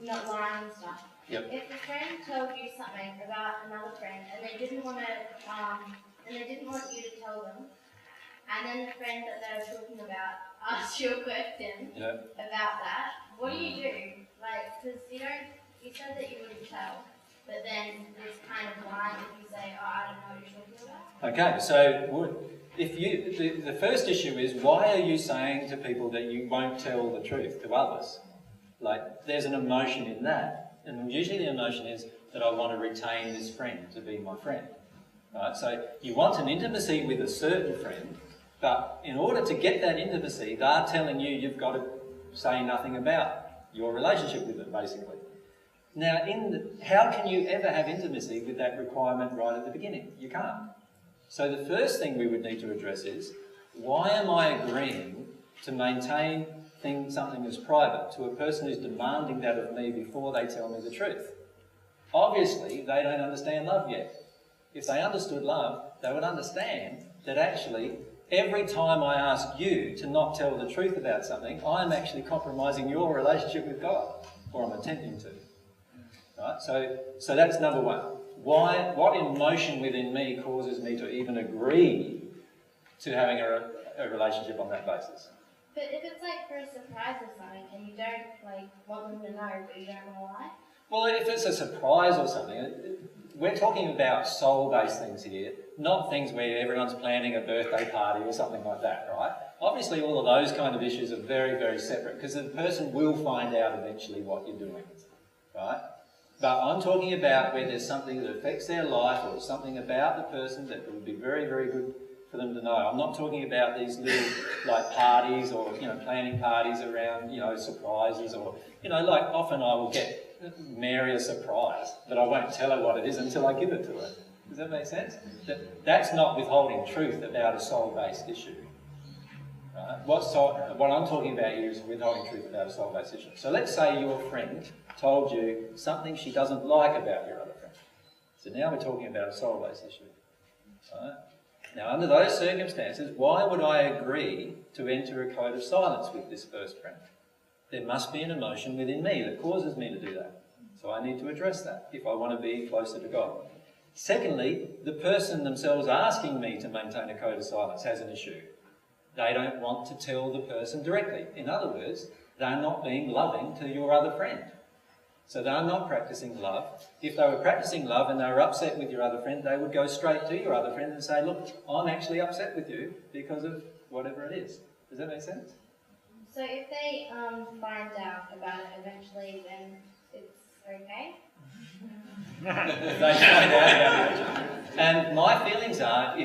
Speaker 6: not lying and stuff?
Speaker 1: Yep.
Speaker 6: If a friend told you something about another friend and they didn't want you to tell them, and then the friend that they were talking about asked you a question about that, what do you do? Like, because you said that you wouldn't tell, but then it's kind of lying if you say, oh, I don't know what you're talking about.
Speaker 1: Okay, so the first issue is, why are you saying to people that you won't tell the truth to others? Like, there's an emotion in that, and usually the emotion is that I want to retain this friend to be my friend. Right? So you want an intimacy with a certain friend, but in order to get that intimacy, they're telling you you've got to say nothing about your relationship with them, basically. Now, how can you ever have intimacy with that requirement right at the beginning? You can't. So the first thing we would need to address is, why am I agreeing to maintain something as private to a person who's demanding that of me before they tell me the truth? Obviously, they don't understand love yet. If they understood love, they would understand that actually, every time I ask you to not tell the truth about something, I'm actually compromising your relationship with God, or I'm attempting to. Right? So that's number one. What emotion within me causes me to even agree to having a relationship on that basis?
Speaker 6: But if it's like for a surprise or something, and you don't want them to know, but you don't want to lie?
Speaker 1: Well, if it's a surprise or something, we're talking about soul-based things here, not things where everyone's planning a birthday party or something like that, right? Obviously, all of those kind of issues are very, very separate, because the person will find out eventually what you're doing, right? But I'm talking about where there's something that affects their life, or something about the person that would be very, very good for them to know. I'm not talking about these little parties, or planning parties around surprises, or often I will get Mary a surprise, but I won't tell her what it is until I give it to her. Does that make sense? That's not withholding truth about a soul-based issue. Right? What I'm talking about here is withholding truth about a soul-based issue. So let's say your friend told you something she doesn't like about your other friend. So now we're talking about a soul-based issue. Right? Now, under those circumstances, why would I agree to enter a code of silence with this first friend? There must be an emotion within me that causes me to do that. So I need to address that if I want to be closer to God. Secondly, the person themselves asking me to maintain a code of silence has an issue. They don't want to tell the person directly. In other words, they're not being loving to your other friend. So they're not practicing love. If they were practicing love and they were upset with your other friend, they would go straight to your other friend and say, look, I'm actually upset with you because of whatever it is. Does that make sense?
Speaker 6: So if they find out about it eventually, then it's okay?
Speaker 1: They find out about it. And my feelings are,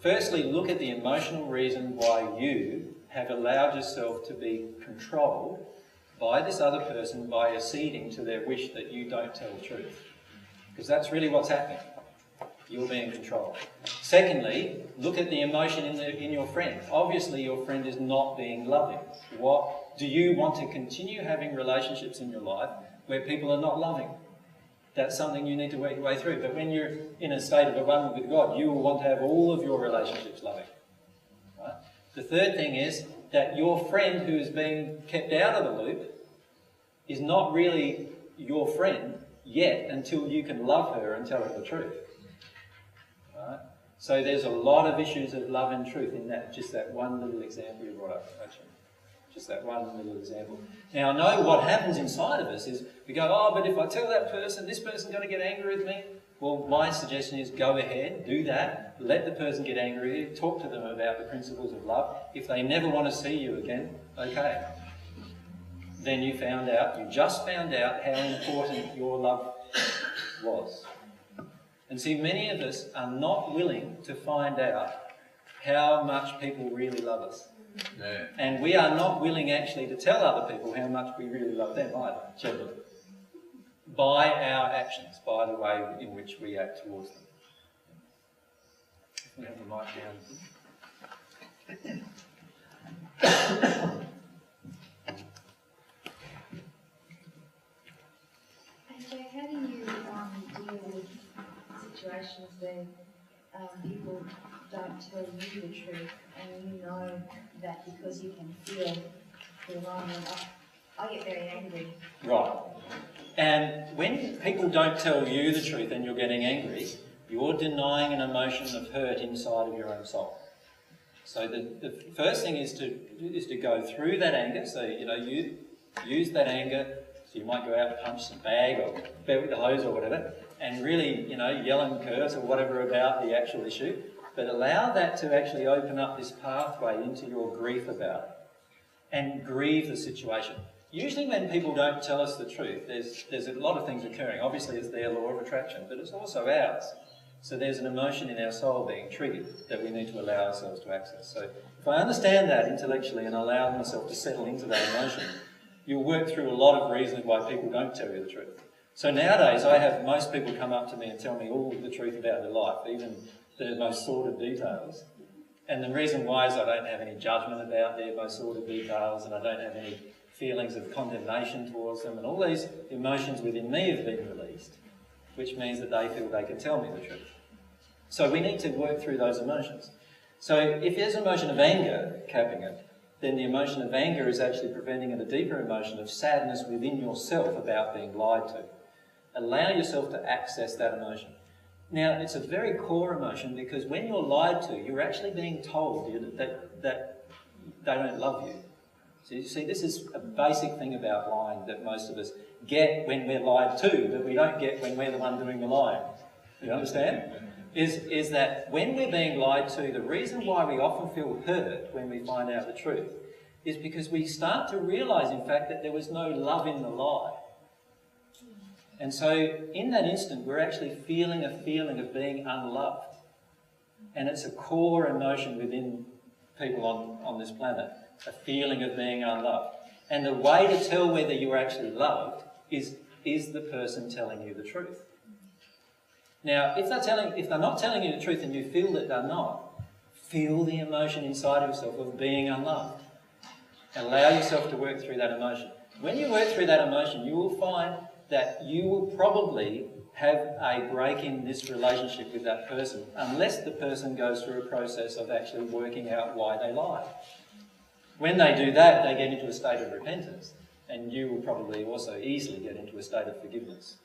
Speaker 1: firstly, look at the emotional reason why you have allowed yourself to be controlled by this other person by acceding to their wish that you don't tell the truth. Because that's really what's happening. You're being controlled. Secondly, look at the emotion in your friend. Obviously, your friend is not being loving. Do you want to continue having relationships in your life where people are not loving? That's something you need to work your way through. But when you're in a state of abundance with God, you will want to have all of your relationships loving. Right? The third thing is that your friend who is being kept out of the loop is not really your friend yet until you can love her and tell her the truth. Right? So there's a lot of issues of love and truth in that, just that one little example you brought up, actually. Just that one little example. Now, I know what happens inside of us is we go, oh, but if I tell that person, this person's going to get angry with me. Well, my suggestion is go ahead, do that, let the person get angry with you, talk to them about the principles of love. If they never want to see you again, okay. Then you just found out how important your love was. And see, many of us are not willing to find out how much people really love us.
Speaker 5: Yeah.
Speaker 1: And we are not willing actually to tell other people how much we really love them either, generally. By our actions, by the way in which we act towards them. We have the mic down.
Speaker 7: AJ, how do you deal with situations where people don't tell you the truth and you know that because you can feel the alignment? I get very angry.
Speaker 1: Right. And when people don't tell you the truth and you're getting angry, you're denying an emotion of hurt inside of your own soul. So the first thing is to go through that anger. So, you use that anger. So you might go out and punch some bag or beat with the hose or whatever, and really, yell and curse or whatever about the actual issue. But allow that to actually open up this pathway into your grief about it and grieve the situation. Usually when people don't tell us the truth, there's a lot of things occurring. Obviously it's their law of attraction, but it's also ours. So there's an emotion in our soul being triggered that we need to allow ourselves to access. So if I understand that intellectually and allow myself to settle into that emotion, you'll work through a lot of reasons why people don't tell you the truth. So nowadays I have most people come up to me and tell me all the truth about their life, even the most sordid details. And the reason why is I don't have any judgment about their most sordid details, and I don't have any feelings of condemnation towards them, and all these emotions within me have been released, which means that they feel they can tell me the truth. So we need to work through those emotions. So if there's an emotion of anger capping it, then the emotion of anger is actually preventing a deeper emotion of sadness within yourself about being lied to. Allow yourself to access that emotion. Now, it's a very core emotion because when you're lied to, you're actually being told that they don't love you. So you see, this is a basic thing about lying that most of us get when we're lied to, but we don't get when we're the one doing the lying. You understand? Is that when we're being lied to, the reason why we often feel hurt when we find out the truth is because we start to realise, in fact, that there was no love in the lie. And so in that instant, we're actually feeling a feeling of being unloved. And it's a core emotion within people on this planet, a feeling of being unloved. And the way to tell whether you're actually loved is the person telling you the truth. Now, if they're not telling you the truth and you feel that they're not, feel the emotion inside of yourself of being unloved. Allow yourself to work through that emotion. When you work through that emotion, you will find that you will probably have a break in this relationship with that person unless the person goes through a process of actually working out why they lied. When they do that, they get into a state of repentance, and you will probably also easily get into a state of forgiveness.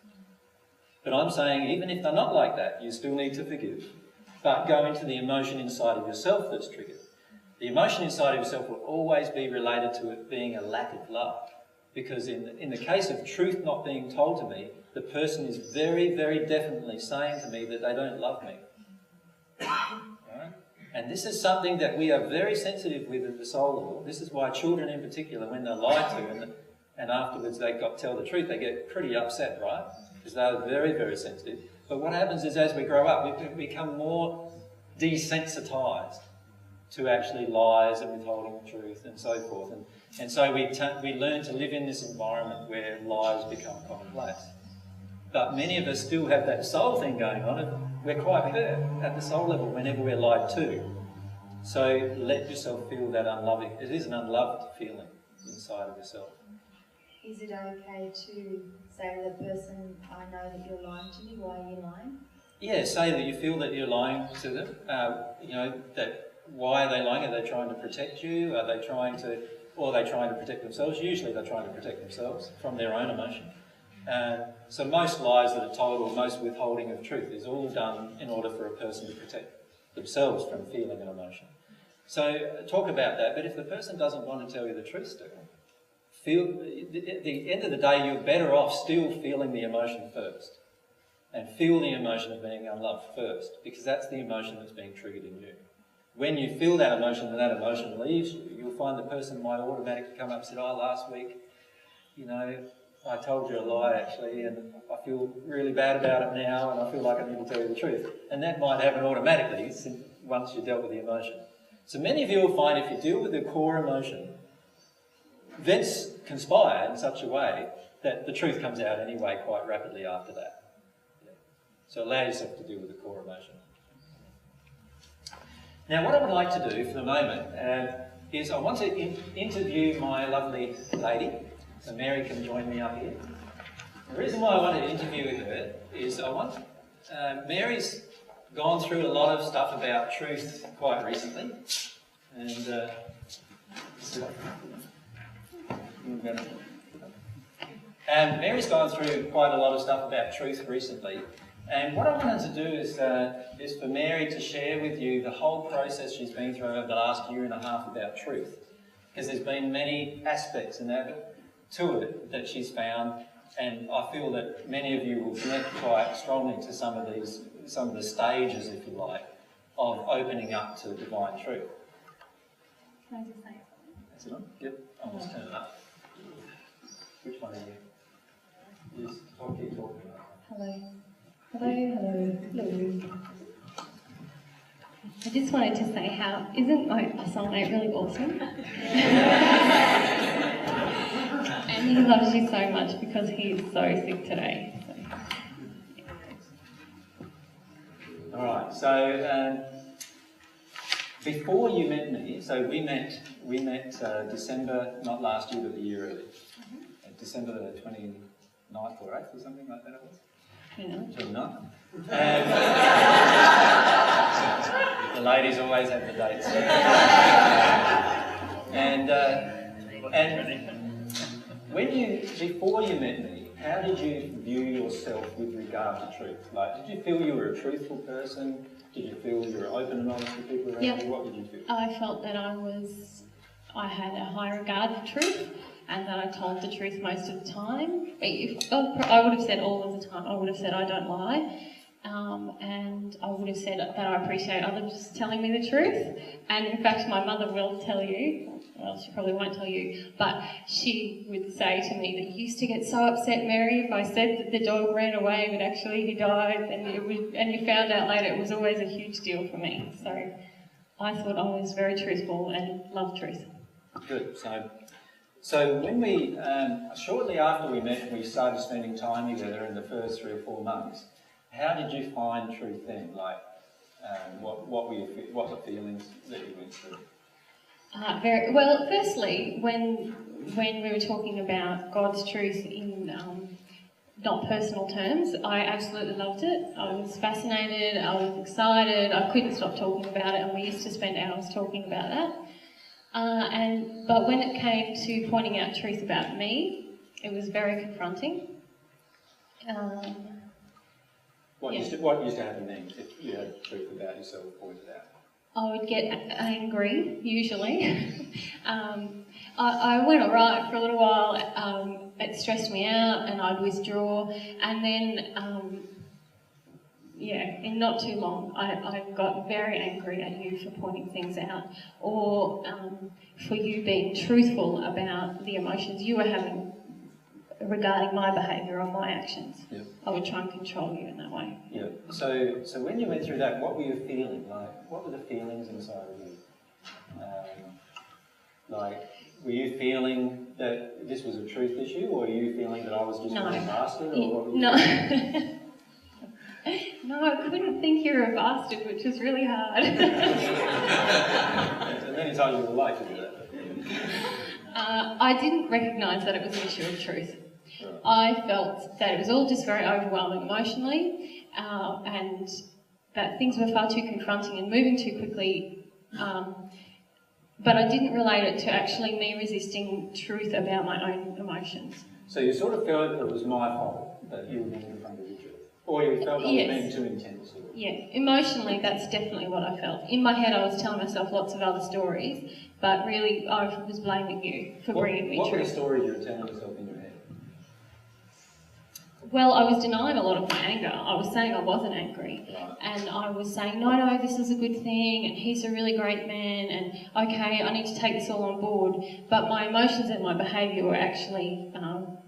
Speaker 1: But I'm saying, even if they're not like that, you still need to forgive. But go into the emotion inside of yourself that's triggered. The emotion inside of yourself will always be related to it being a lack of love. Because in the case of truth not being told to me, the person is very, very definitely saying to me that they don't love me. Right? And this is something that we are very sensitive with at the soul level. This is why children in particular, when they're lied to and afterwards they tell the truth, they get pretty upset, right? Because they're very, very sensitive. But what happens is as we grow up, we become more desensitised to actually lies and withholding the truth and so forth. And so we learn to live in this environment where lies become commonplace. But many of us still have that soul thing going on, and we're quite hurt at the soul level whenever we're lied to. So let yourself feel that unloving. It is an unloved feeling inside of yourself.
Speaker 7: Is it okay to say to the person, I know that you're lying to me, why are you lying?
Speaker 1: Yeah, say that you feel that you're lying to them. Why are they lying? Are they trying to protect you? Or are they trying to protect themselves? Usually they're trying to protect themselves from their own emotion. So most lies that are told, or most withholding of truth, is all done in order for a person to protect themselves from feeling an emotion. So talk about that, but if the person doesn't want to tell you the truth still, at the end of the day, you're better off still feeling the emotion first. And feel the emotion of being unloved first, because that's the emotion that's being triggered in you. When you feel that emotion and that emotion leaves you, you'll find the person might automatically come up and say, oh, last week, I told you a lie actually, and I feel really bad about it now, and I feel like I need to tell you the truth. And that might happen automatically once you've dealt with the emotion. So many of you will find if you deal with the core emotion, events conspire in such a way that the truth comes out anyway quite rapidly after that. So allow yourself to deal with the core emotion. Now what I would like to do for the moment is I want to interview my lovely lady. So Mary can join me up here. The reason why I want to interview her is Mary's gone through a lot of stuff about truth quite recently. And Mary's gone through quite a lot of stuff about truth recently. And what I wanted to do is for Mary to share with you the whole process she's been through over the last year and a half about truth. Because there's been many aspects to it that she's found, and I feel that many of you will connect quite strongly to some of the stages, if you like, of opening up to divine truth.
Speaker 8: Can I just say something?
Speaker 1: That's it on? Yep, I'll just turn it up. Which one are you? Just keep talking.
Speaker 8: Hello. Hello. I just wanted to say isn't my soulmate really awesome? And he loves you so much because he is so sick today. So.
Speaker 1: Alright, so before you met me, so we met December, not last year but the year earlier. December the 29th or 8th or something like that it was. 29th. And the ladies always have the dates. And before you met me, how did you view yourself with regard to truth? Like, did you feel you were a truthful person? Did you feel you were open and honest with people around you? What did you feel?
Speaker 8: I felt that I had a high regard for truth, and that I told the truth most of the time. I would have said all of the time. I would have said I don't lie, and I would have said that I appreciate others telling me the truth. And in fact, my mother will tell you, well, she probably won't tell you, but she would say to me that you used to get so upset, Mary, if I said that the dog ran away but actually he died, and you found out later. It was always a huge deal for me. So I thought I was very truthful and loved truth.
Speaker 1: Good. So when we, shortly after we met, we started spending time together in the first 3 or 4 months. How did you find truth then? Like, what were the feelings that you went through?
Speaker 8: Very well. Firstly, when we were talking about God's truth in not personal terms, I absolutely loved it. I was fascinated. I was excited. I couldn't stop talking about it, and we used to spend hours talking about that. But when it came to pointing out truth about me, it was very confronting.
Speaker 1: What used to happen then if you had truth about yourself pointed out?
Speaker 8: I would get angry, usually. I went alright for a little while. It stressed me out and I'd withdraw. And then, in not too long, I got very angry at you for pointing things out, or for you being truthful about the emotions you were having regarding my behaviour or my actions.
Speaker 1: Yep.
Speaker 8: I would try and control you in that way.
Speaker 1: Yeah. So when you went through that, what were you feeling? Like, what were the feelings inside of you? Were you feeling that this was a truth issue, or were you feeling that I was just a bastard, or what were you
Speaker 8: No. No, I couldn't think you were a bastard, which was really hard.
Speaker 1: And many times you were like to do that.
Speaker 8: I didn't recognise that it was an issue of truth.
Speaker 1: Right.
Speaker 8: I felt that it was all just very overwhelming emotionally, and that things were far too confronting and moving too quickly. But I didn't relate it to actually me resisting truth about my own emotions.
Speaker 1: So you sort of felt it was my fault that you were being confronted with truth? Or you felt I was being too intense? Or...
Speaker 8: Yeah, emotionally that's definitely what I felt. In my head I was telling myself lots of other stories, but really I was blaming you for bringing me truth.
Speaker 1: What were the stories you were telling yourself in your head?
Speaker 8: Well, I was denying a lot of my anger. I was saying I wasn't angry.
Speaker 1: Right.
Speaker 8: And I was saying, no, this is a good thing, and he's a really great man, and okay, I need to take this all on board. But my emotions and my behaviour were actually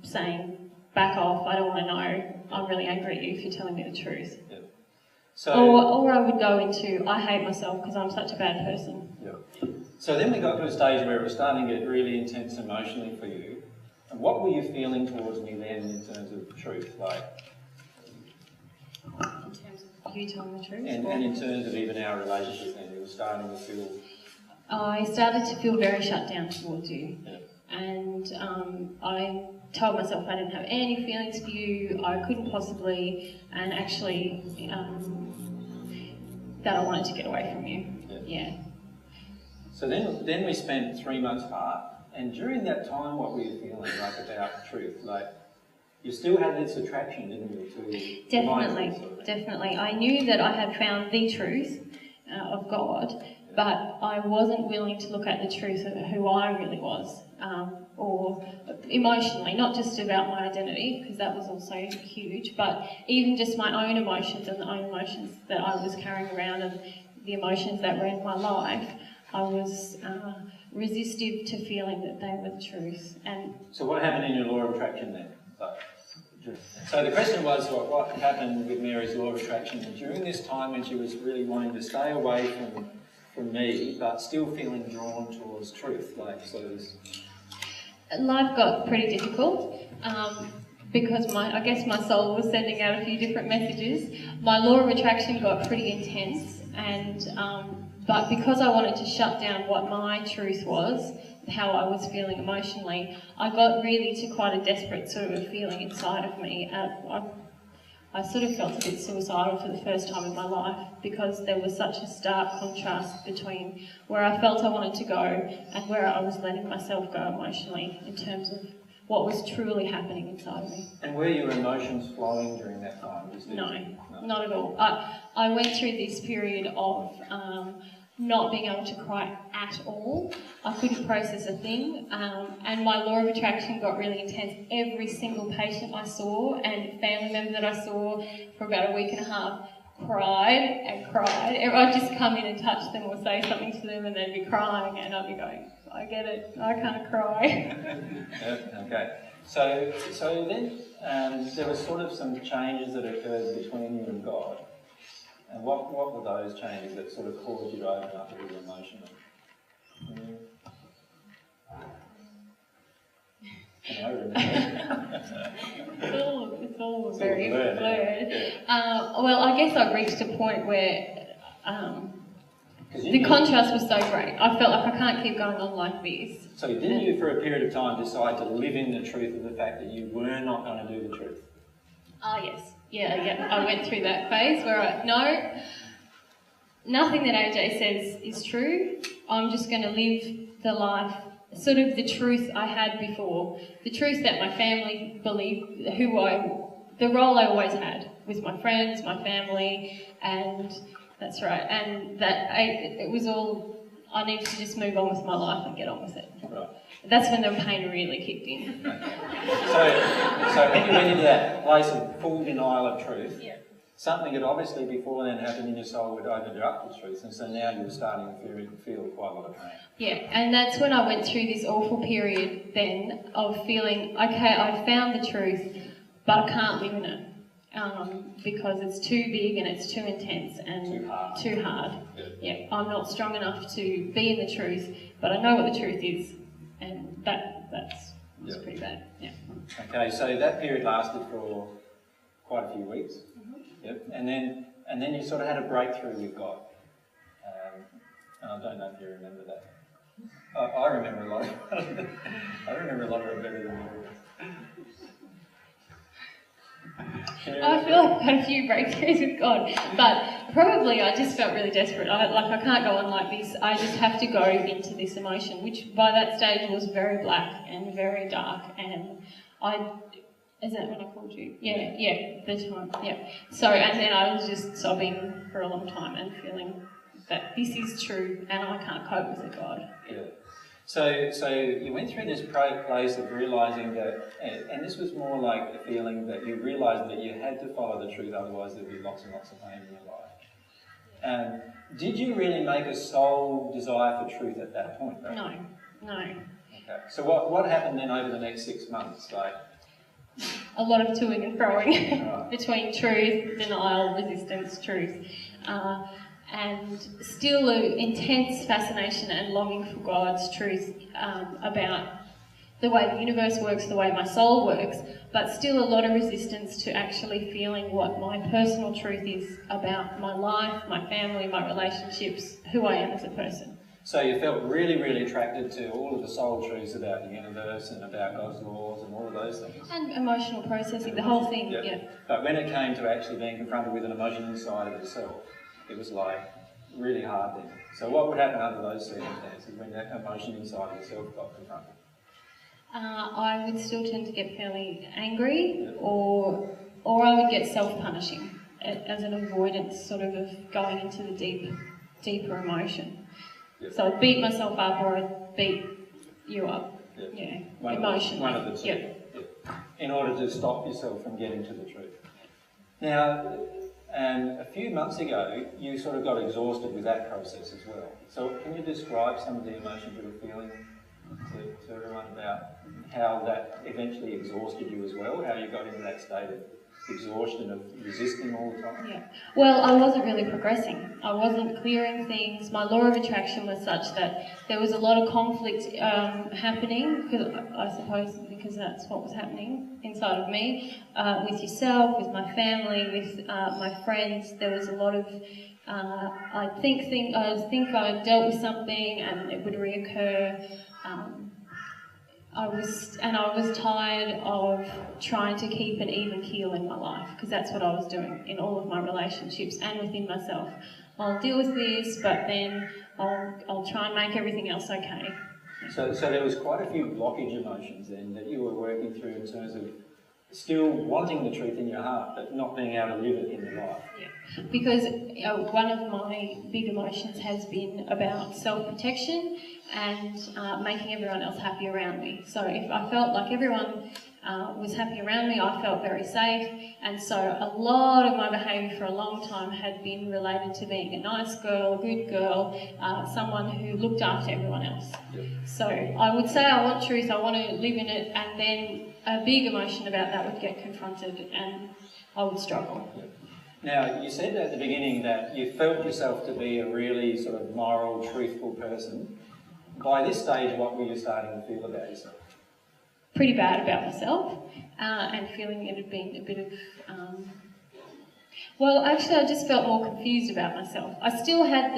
Speaker 8: saying, back off, I don't want to know, I'm really angry at you if you're telling me the truth.
Speaker 1: Yeah. So,
Speaker 8: or I would go into, I hate myself because I'm such a bad person.
Speaker 1: Yeah. So then we got to a stage where it was starting to get really intense emotionally for you. And what were you feeling towards me then in terms of truth?
Speaker 8: In terms of you telling the truth?
Speaker 1: And in terms of even our relationship then, you were starting to feel...
Speaker 8: I started to feel very shut down towards you.
Speaker 1: Yeah.
Speaker 8: And I told myself I didn't have any feelings for you, I couldn't possibly, and actually that I wanted to get away from you. Yeah. So
Speaker 1: then we spent 3 months apart. And during that time, what were you feeling about truth? You still had this attraction, didn't you? To
Speaker 8: definitely, definitely. I knew that I had found the truth of God, but I wasn't willing to look at the truth of who I really was, or emotionally, not just about my identity, because that was also huge, but even just my own emotions and the own emotions that I was carrying around and the emotions that were in my life. I was resistive to feeling that they were the truth. And
Speaker 1: so what happened in your law of attraction then? So the question was what happened with Mary's law of attraction during this time when she was really wanting to stay away from me but still feeling drawn towards truth.
Speaker 8: Life got pretty difficult because I guess my soul was sending out a few different messages. My law of attraction got pretty intense, and but because I wanted to shut down what my truth was, how I was feeling emotionally, I got really to quite a desperate sort of a feeling inside of me. I sort of felt a bit suicidal for the first time in my life because there was such a stark contrast between where I felt I wanted to go and where I was letting myself go emotionally in terms of what was truly happening inside of me.
Speaker 1: And were your emotions flowing during that time?
Speaker 8: No, not at all. I went through this period of not being able to cry at all. I couldn't process a thing, and my law of attraction got really intense. Every single patient I saw and family member that I saw for about a week and a half cried and cried. I'd just come in and touch them or say something to them and they'd be crying, and I'd be going, I get it, I can't cry.
Speaker 1: Okay. So then there were sort of some changes that occurred between you and God. And what were those changes that sort of caused you to open up a little emotionally? Can I remember?
Speaker 8: It's all very blurred. Well, I guess I reached a point where the contrast was so great. I felt like I can't keep going on like this.
Speaker 1: So didn't you, for a period of time, decide to live in the truth of the fact that you were not going to do the truth?
Speaker 8: Oh, yes. Yeah. I went through that phase where nothing that AJ says is true. I'm just going to live the life, sort of the truth I had before. The truth that my family believed, the role I always had with my friends, my family, and That's right. And it was all, I needed to just move on with my life and get on with it.
Speaker 1: Right.
Speaker 8: That's when the pain really kicked in.
Speaker 1: So when you went into that place of full denial of truth,
Speaker 8: Yeah.
Speaker 1: something had obviously before then happened in your soul would open you up to truth, and so now you were starting to feel quite a lot of pain.
Speaker 8: Yeah, and that's when I went through this awful period then of feeling, okay, I found the truth, but I can't live in it because it's too big and it's too intense and too hard. Yeah, I'm not strong enough to be in the truth, but I know what the truth is, and that's pretty bad. Yeah.
Speaker 1: Okay, so that period lasted for quite a few weeks. Yep. And then you sort of had a breakthrough with God. And I don't know if you remember that. I remember a lot. I remember a lot of it better than you.
Speaker 8: I feel like I've had a few breakthroughs with God, but probably I just felt really desperate. I can't go on like this. I just have to go into this emotion, which by that stage was very black and very dark. And is that when I called you? Yeah, the time. Yeah. So, and then I was just sobbing for a long time and feeling that this is true and I can't cope with it, God.
Speaker 1: Yeah. So you went through this place of realising that, and this was more like the feeling that you realised that you had to follow the truth, otherwise there'd be lots and lots of pain in your life. Did you really make a soul desire for truth at that point, though?
Speaker 8: No.
Speaker 1: Okay. So what happened then over the next 6 months?
Speaker 8: A lot of toing and froing between truth, denial, resistance, truth. And still an intense fascination and longing for God's truth about the way the universe works, the way my soul works, but still a lot of resistance to actually feeling what my personal truth is about my life, my family, my relationships, who I am as a person.
Speaker 1: So you felt really, really attracted to all of the soul truths about the universe and about God's laws and all of those things.
Speaker 8: And emotional processing, the whole thing, yeah.
Speaker 1: But when it came to actually being confronted with an emotion inside of yourself, it was like really hard then. So what would happen under those circumstances when that emotion inside of yourself got confronted?
Speaker 8: I would still tend to get fairly angry, or I would get self-punishing as an avoidance sort of going into the deeper emotion. Yep. So I'd beat myself up or I'd beat you up. Yep. Yeah, emotionally.
Speaker 1: One of the two. Yep. In order to stop yourself from getting to the truth. Now, a few months ago, you sort of got exhausted with that process as well. So can you describe some of the emotions you were feeling to everyone about how that eventually exhausted you as well, how you got into that state of exhaustion, of resisting all the time?
Speaker 8: Yeah. Well, I wasn't really progressing. I wasn't clearing things. My law of attraction was such that there was a lot of conflict happening, I suppose because that's what was happening inside of me, with yourself, with my family, with my friends. There was a lot of, I think I dealt with something and it would reoccur. I was tired of trying to keep an even keel in my life, because that's what I was doing in all of my relationships and within myself. I'll deal with this, but then I'll try and make everything else okay.
Speaker 1: So there was quite a few blockage emotions then that you were working through in terms of still wanting the truth in your heart, but not being able to live it in your life.
Speaker 8: Yeah, because one of my big emotions has been about self-protection and making everyone else happy around me. So if I felt like everyone was happy around me, I felt very safe, and so a lot of my behaviour for a long time had been related to being a nice girl, a good girl, someone who looked after everyone else. Yep. So I would say I want truth, I want to live in it, and then a big emotion about that would get confronted and I would struggle.
Speaker 1: Yep. Now, you said at the beginning that you felt yourself to be a really sort of moral, truthful person. By this stage, what were you starting to feel about yourself?
Speaker 8: Pretty bad about myself, and feeling it had been a bit of... Well, actually, I just felt more confused about myself. I still had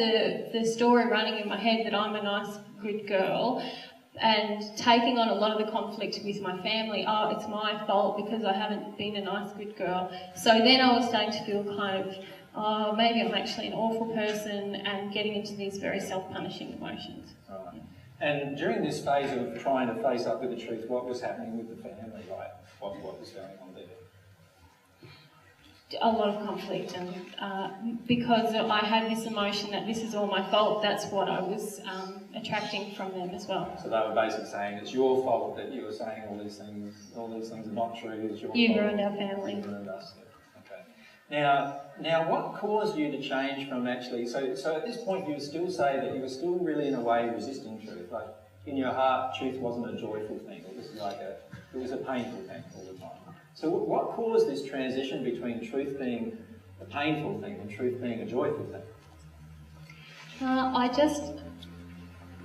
Speaker 8: the story running in my head that I'm a nice, good girl, and taking on a lot of the conflict with my family. Oh, it's my fault because I haven't been a nice, good girl. So then I was starting to feel kind of, oh, maybe I'm actually an awful person, and getting into these very self-punishing emotions.
Speaker 1: Right. And during this phase of trying to face up with the truth, what was happening with the family? Like, what was going on there?
Speaker 8: a lot of conflict, and because I had this emotion that this is all my fault, that's what I was attracting from them as well.
Speaker 1: So they were basically saying it's your fault that you were saying all these things are not true, it's your fault.
Speaker 8: You ruined our family.
Speaker 1: You ruined us, yeah. Okay. Now what caused you to change from actually, so at this point you would still say that you were still really in a way resisting truth, like in your heart truth wasn't a joyful thing, it was a painful thing all the time. So what caused this transition between truth being a painful thing and truth being a joyful thing?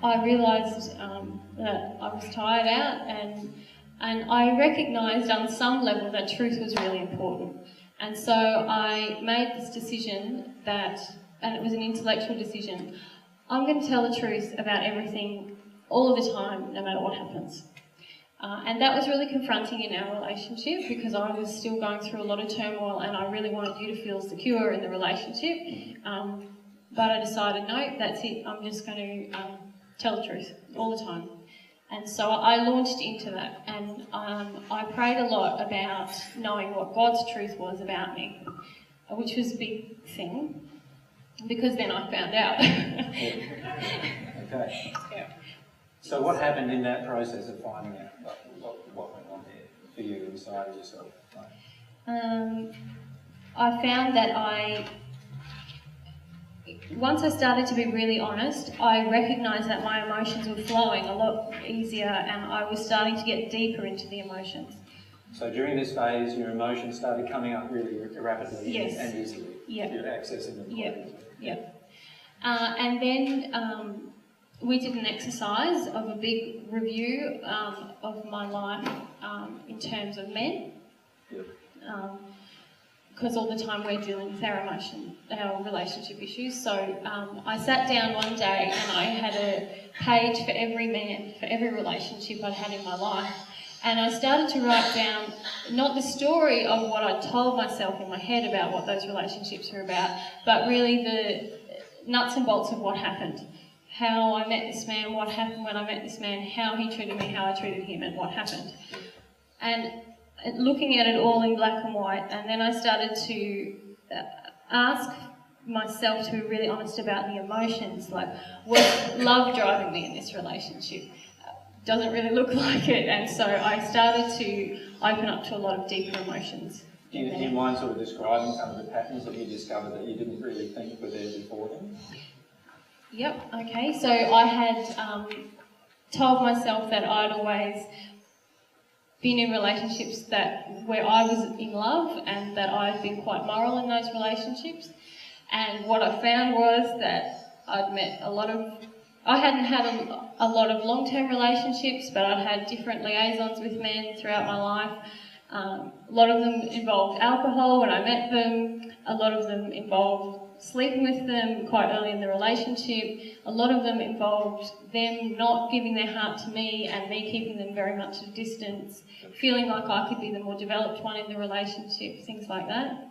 Speaker 8: I realised that I was tired out, and I recognised on some level that truth was really important. And so I made this decision and it was an intellectual decision, I'm going to tell the truth about everything all of the time, no matter what happens. And that was really confronting in our relationship because I was still going through a lot of turmoil and I really wanted you to feel secure in the relationship. But I decided, no, that's it, I'm just going to tell the truth all the time. And so I launched into that, and I prayed a lot about knowing what God's truth was about me, which was a big thing, because then I found out.
Speaker 1: Okay.
Speaker 8: Yeah.
Speaker 1: So what happened in that process of finding out what went on there for you inside of yourself?
Speaker 8: I found that once I started to be really honest, I recognised that my emotions were flowing a lot easier and I was starting to get deeper into the emotions.
Speaker 1: So during this phase, your emotions started coming up really rapidly and easily.
Speaker 8: Yeah.
Speaker 1: You're accessing them.
Speaker 8: Yeah. And then we did an exercise of a big review of my life in terms of men.
Speaker 1: Yep.
Speaker 8: Because all the time we're dealing with our relationship issues. So I sat down one day and I had a page for every man, for every relationship I'd had in my life. And I started to write down not the story of what I told myself in my head about what those relationships were about, but really the nuts and bolts of what happened. How I met this man, what happened when I met this man, how he treated me, how I treated him, and what happened. And looking at it all in black and white, and then I started to ask myself to be really honest about the emotions, like, was love driving me in this relationship? Doesn't really look like it, and so I started to open up to a lot of deeper emotions.
Speaker 1: Do you mind sort of describing some of the patterns that you discovered that you didn't really think were there before then?
Speaker 8: Yep, okay, so I had told myself that I'd always been in relationships where I was in love and that I'd been quite moral in those relationships. And what I found was that I hadn't had a lot of long-term relationships, but I'd had different liaisons with men throughout my life. A lot of them involved alcohol when I met them. A lot of them involved sleeping with them quite early in the relationship. A lot of them involved them not giving their heart to me and me keeping them very much at a distance, feeling like I could be the more developed one in the relationship, things like that.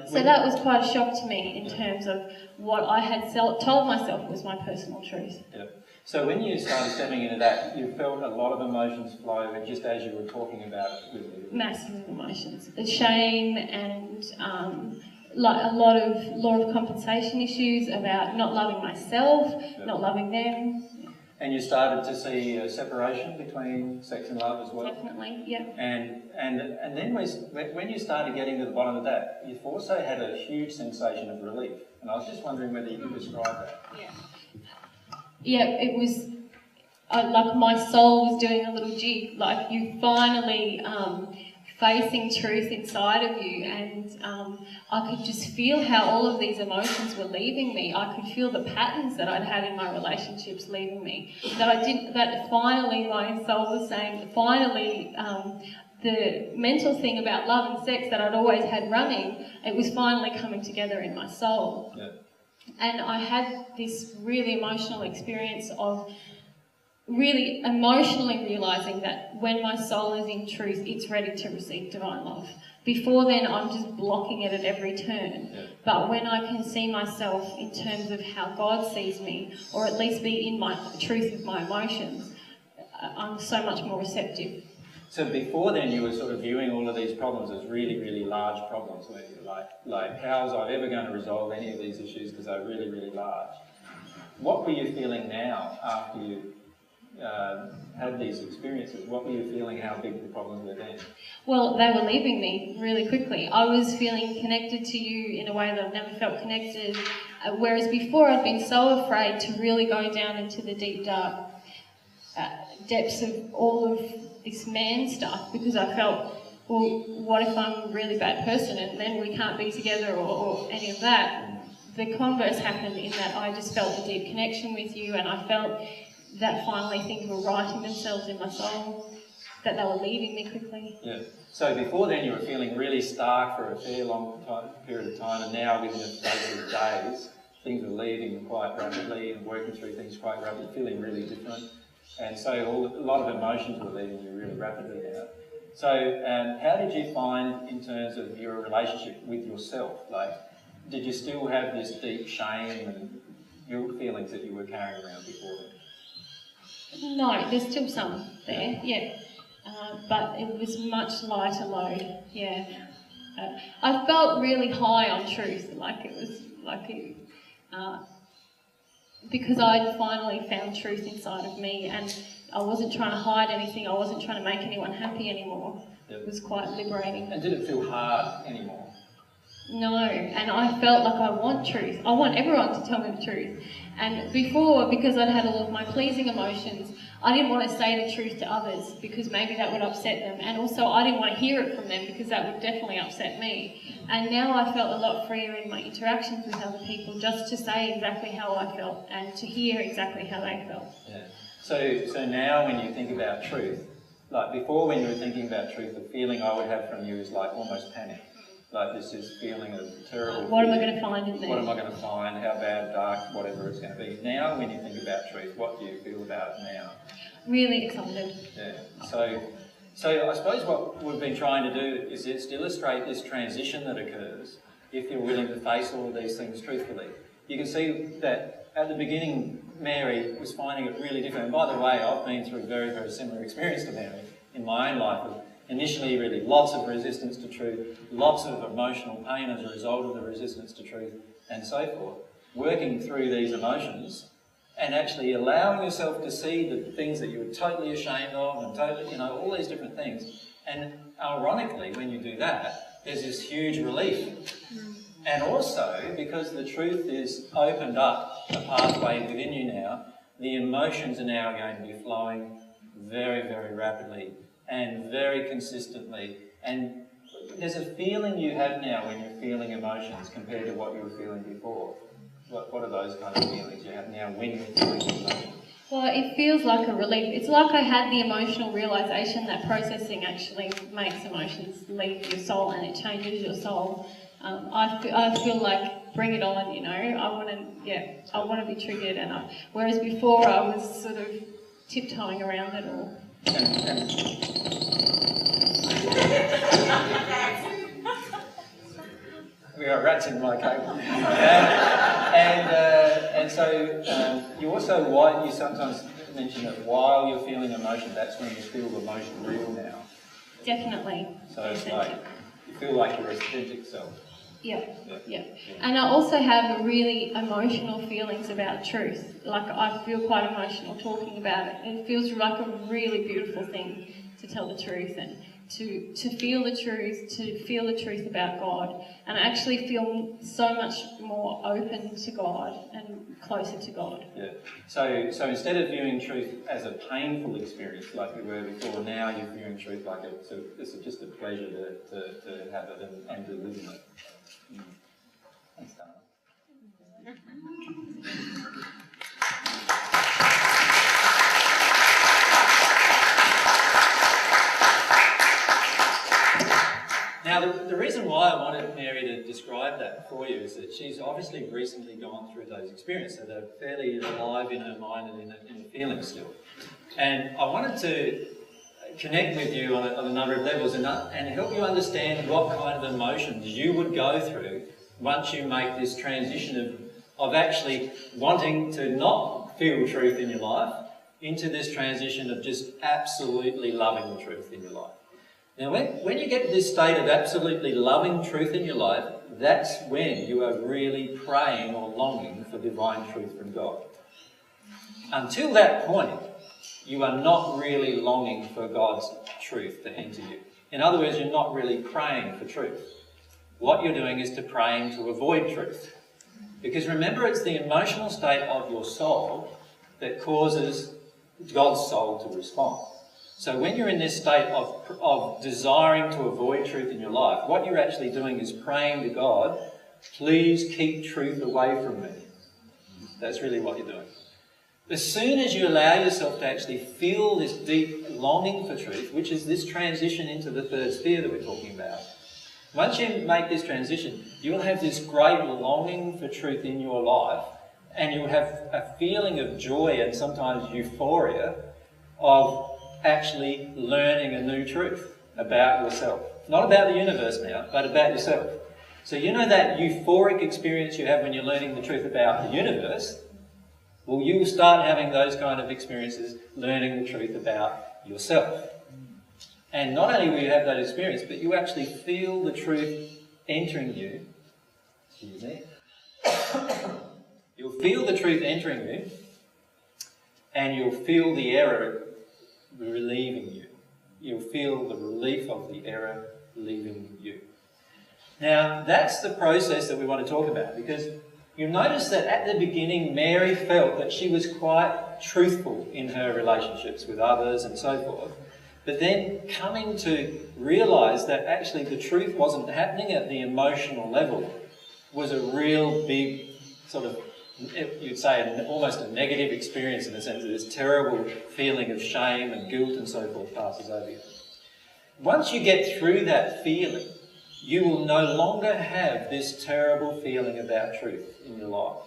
Speaker 8: So that was quite a shock to me in terms of what I had told myself was my personal truth.
Speaker 1: Yep. So when you started stepping into that, you felt a lot of emotions flow, just as you were talking about it with me.
Speaker 8: Massive emotions. The shame and like a lot of compensation issues about not loving myself, not loving them.
Speaker 1: And you started to see a separation between sex and love as well?
Speaker 8: Definitely, yeah.
Speaker 1: And then when you started getting to the bottom of that, you've also had a huge sensation of relief. And I was just wondering whether you could describe that.
Speaker 8: Yeah, it was like my soul was doing a little jig, like you finally facing truth inside of you, and I could just feel how all of these emotions were leaving me. I could feel the patterns that I'd had in my relationships leaving me. That finally my soul was saying, finally, the mental thing about love and sex that I'd always had running, it was finally coming together in my soul.
Speaker 1: Yeah.
Speaker 8: And I had this really emotional experience of really emotionally realising that when my soul is in truth, it's ready to receive divine love. Before then, I'm just blocking it at every turn.
Speaker 1: Yeah.
Speaker 8: But when I can see myself in terms of how God sees me, or at least be in my truth of my emotions, I'm so much more receptive.
Speaker 1: So before then, you were sort of viewing all of these problems as really, really large problems, weren't you? Like how was I ever going to resolve any of these issues because they're really, really large? What were you feeling now after you had these experiences? What were you feeling how big the problems were then?
Speaker 8: Well, they were leaving me really quickly. I was feeling connected to you in a way that I've never felt connected, whereas before I'd been so afraid to really go down into the deep, dark depths of all of this man stuff, because I felt, well, what if I'm a really bad person and then we can't be together or any of that? The converse happened in that I just felt a deep connection with you, and I felt that finally things were righting themselves in my soul, that they were leaving me quickly.
Speaker 1: Yeah. So before then you were feeling really stark for a fair long period of time, and now within a space of days, things were leaving quite rapidly and working through things quite rapidly, feeling really different. And so a lot of emotions were leaving you really rapidly now. So how did you find in terms of your relationship with yourself? Like, did you still have this deep shame and guilt feelings that you were carrying around before then?
Speaker 8: No, there's still some there, yeah. But it was much lighter load, yeah. I felt really high on truth, because I'd finally found truth inside of me, and I wasn't trying to hide anything, I wasn't trying to make anyone happy anymore.
Speaker 1: Yep.
Speaker 8: It was quite liberating.
Speaker 1: And did it feel hard anymore?
Speaker 8: No, and I felt like I want truth. I want everyone to tell me the truth. And before, because I'd had all of my pleasing emotions, I didn't want to say the truth to others because maybe that would upset them. And also I didn't want to hear it from them because that would definitely upset me. And now I felt a lot freer in my interactions with other people just to say exactly how I felt and to hear exactly how they felt.
Speaker 1: Yeah. So now when you think about truth, like before when you were thinking about truth, the feeling I would have from you is like almost panic. Like this feeling of terrible...
Speaker 8: What am I going to find in there?
Speaker 1: What am I going to find? How bad, dark, whatever it's going to be. Now when you think about truth, what do you feel about it now?
Speaker 8: Really excited.
Speaker 1: Yeah. So I suppose what we've been trying to do is just illustrate this transition that occurs if you're willing to face all of these things truthfully. You can see that at the beginning, Mary was finding it really different. And by the way, I've been through a very, very similar experience to Mary in my own life. Initially, really, lots of resistance to truth, lots of emotional pain as a result of the resistance to truth, and so forth. Working through these emotions and actually allowing yourself to see the things that you were totally ashamed of and totally, all these different things. And ironically, when you do that, there's this huge relief. And also, because the truth is opened up a pathway within you now, the emotions are now going to be flowing very, very rapidly and very consistently. And there's a feeling you have now when you're feeling emotions compared to what you were feeling before. What are those kind of feelings you have now when you're feeling emotions?
Speaker 8: Well, it feels like a relief. It's like I had the emotional realisation that processing actually makes emotions leave your soul and it changes your soul. I feel like bring it on, I want to be triggered. Whereas before I was sort of tiptoeing around it all.
Speaker 1: We got rats in my cable. And so you also, you sometimes mention that while you're feeling emotion, that's when you feel the emotion real now.
Speaker 8: Definitely.
Speaker 1: So it's like, you feel like your authentic self.
Speaker 8: Yeah. And I also have really emotional feelings about truth. Like I feel quite emotional talking about it. It feels like a really beautiful thing to tell the truth and to feel the truth about God. And I actually feel so much more open to God and closer to God. Yeah. So instead of viewing truth as a painful experience like we were before, now you're viewing truth like it's just a pleasure to have it and to live in it. Thanks, Dana. Now, the reason why I wanted Mary to describe that for you is that she's obviously recently gone through those experiences, so they're fairly alive in her mind and in her feelings still. And I wanted to connect with you on a number of levels and help you understand what kind of emotions you would go through once you make this transition of actually wanting to not feel truth in your life
Speaker 1: into this transition of just absolutely loving the truth in your life. Now, when you get to this state of absolutely loving truth in your life, that's when you are really praying or longing for divine truth from God. Until that point, you are not really longing for God's truth to enter you. In other words, you're not really praying for truth. What you're doing is praying to avoid truth. Because remember, it's the emotional state of your soul that causes God's soul to respond. So when you're in this state of desiring to avoid truth in your life, what you're actually doing is praying to God, please keep truth away from me. That's really what you're doing. As soon as you allow yourself to actually feel this deep longing for truth, which is this transition into the third sphere that we're talking about, once you make this transition, you'll have this great longing for truth in your life, and you'll have a feeling of joy and sometimes euphoria of actually learning a new truth about yourself. Not about the universe now, but about yourself. So you know that euphoric experience you have when you're learning the truth about the universe? Well, you will start having those kind of experiences learning the truth about yourself. And not only will you have that experience, but you actually feel the truth entering you. Excuse me. You'll feel the truth entering you, and you'll feel the error relieving you. You'll feel the relief of the error leaving you. Now, that's the process that we want to talk about, because you'll notice that at the beginning, Mary felt that she was quite truthful in her relationships with others and so forth. But then coming to realise that actually the truth wasn't happening at the emotional level was a real big sort of, you'd say, almost a negative experience, in the sense that this terrible feeling of shame and guilt and so forth passes over you. Once you get through that feeling, you will no longer have this terrible feeling about truth in your life.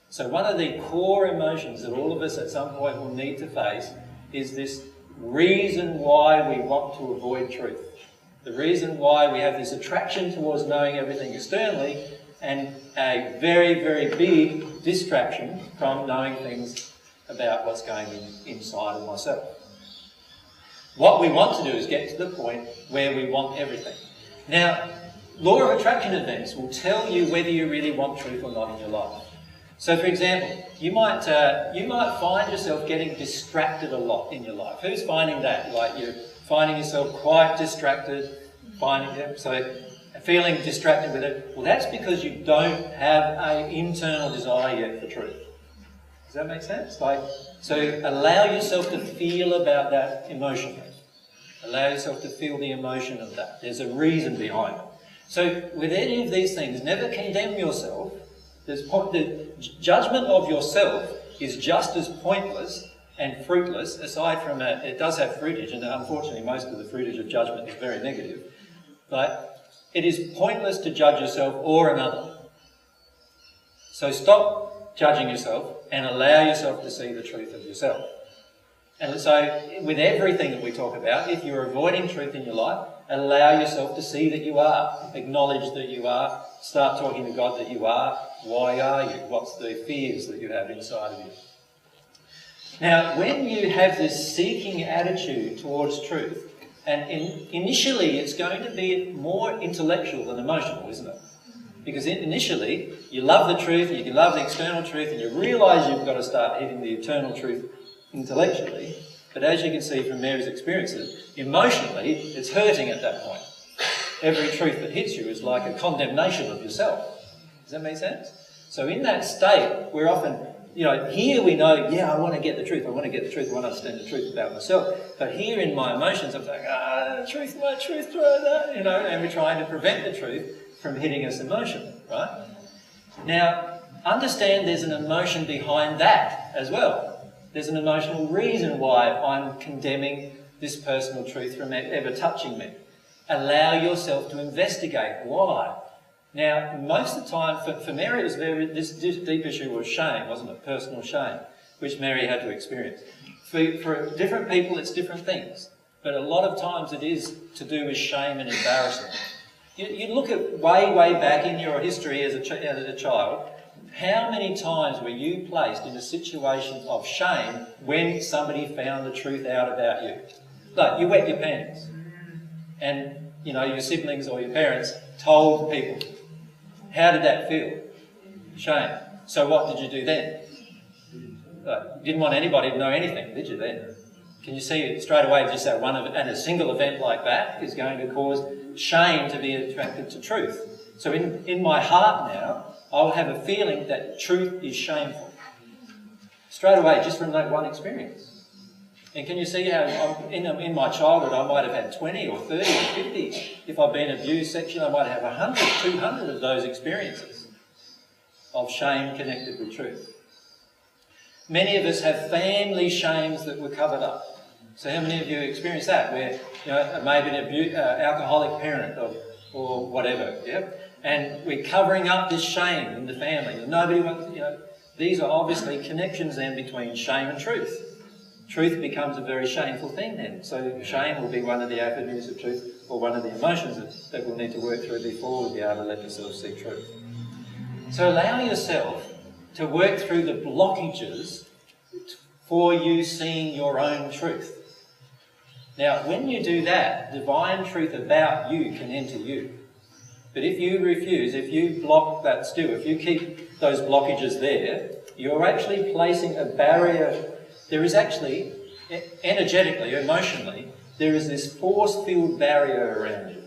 Speaker 1: So one of the core emotions that all of us at some point will need to face is this reason why we want to avoid truth. The reason why we have this attraction towards knowing everything externally, and a very, very big distraction from knowing things about what's going on inside of myself. What we want to do is get to the point where we want everything. Now, law of attraction events will tell you whether you really want truth or not in your life. So, for example, you might find yourself getting distracted a lot in your life. Who's finding that? Like, you're finding yourself quite distracted, feeling distracted with it. Well, that's because you don't have an internal desire yet for truth. Does that make sense? So allow yourself to feel about that emotionally. Allow yourself to feel the emotion of that. There's a reason behind it. So with any of these things, never condemn yourself. The judgment of yourself is just as pointless and fruitless, aside from it does have fruitage, and unfortunately most of the fruitage of judgment is very negative. But it is pointless to judge yourself or another. So stop judging yourself and allow yourself to see the truth of yourself. And so with everything that we talk about, if you're avoiding truth in your life, allow yourself to see that you are. Acknowledge that you are. Start talking to God that you are. Why are you? What's the fears that you have inside of you? Now, when you have this seeking attitude towards truth, and initially it's going to be more intellectual than emotional, isn't it? Because initially you love the truth, you can love the external truth, and you realise you've got to start hitting the eternal truth intellectually. But as you can see from Mary's experiences, emotionally it's hurting at that point. Every truth that hits you is like a condemnation of yourself. Does that make sense? So in that state, we're often, here we know, yeah, I want to get the truth, I want to understand the truth about myself. But here in my emotions, I'm like, truth, and we're trying to prevent the truth from hitting us emotionally, right? Now, understand there's an emotion behind that as well. There's an emotional reason why I'm condemning this personal truth from ever touching me. Allow yourself to investigate why. Now, most of the time, for Mary, it was this deep issue was shame, wasn't it? Personal shame, which Mary had to experience. For different people, it's different things. But a lot of times it is to do with shame and embarrassment. You look at way back in your history as a child, How many times were you placed in a situation of shame when somebody found the truth out about you? Like, you wet your pants, and, you know, your siblings or your parents told people. How did that feel? Shame. So what did you do then? You didn't want anybody to know anything, did you then? Can you see it straight away, just that and a single event like that is going to cause shame to be attracted to truth. So in my heart now, I'll have a feeling that truth is shameful. Straight away, just from that one experience. And can you see how in my childhood I might have had 20 or 30 or 50. If I've been abused sexually, I might have 100, 200 of those experiences of shame connected with truth. Many of us have family shames that were covered up. So how many of you experienced that, where, you know, maybe an alcoholic parent or whatever, yeah? And we're covering up this shame in the family. And nobody wants, you know, these are obviously connections then between shame and truth. Truth becomes a very shameful thing then. So shame will be one of the avenues of truth, or one of the emotions that we'll need to work through before we'll be able to let ourselves see truth. So allow yourself to work through the blockages for you seeing your own truth. Now, when you do that, divine truth about you can enter you. But if you refuse, if you block that still, if you keep those blockages there, you're actually placing a barrier. There is actually, energetically, emotionally, there is this force-filled barrier around you.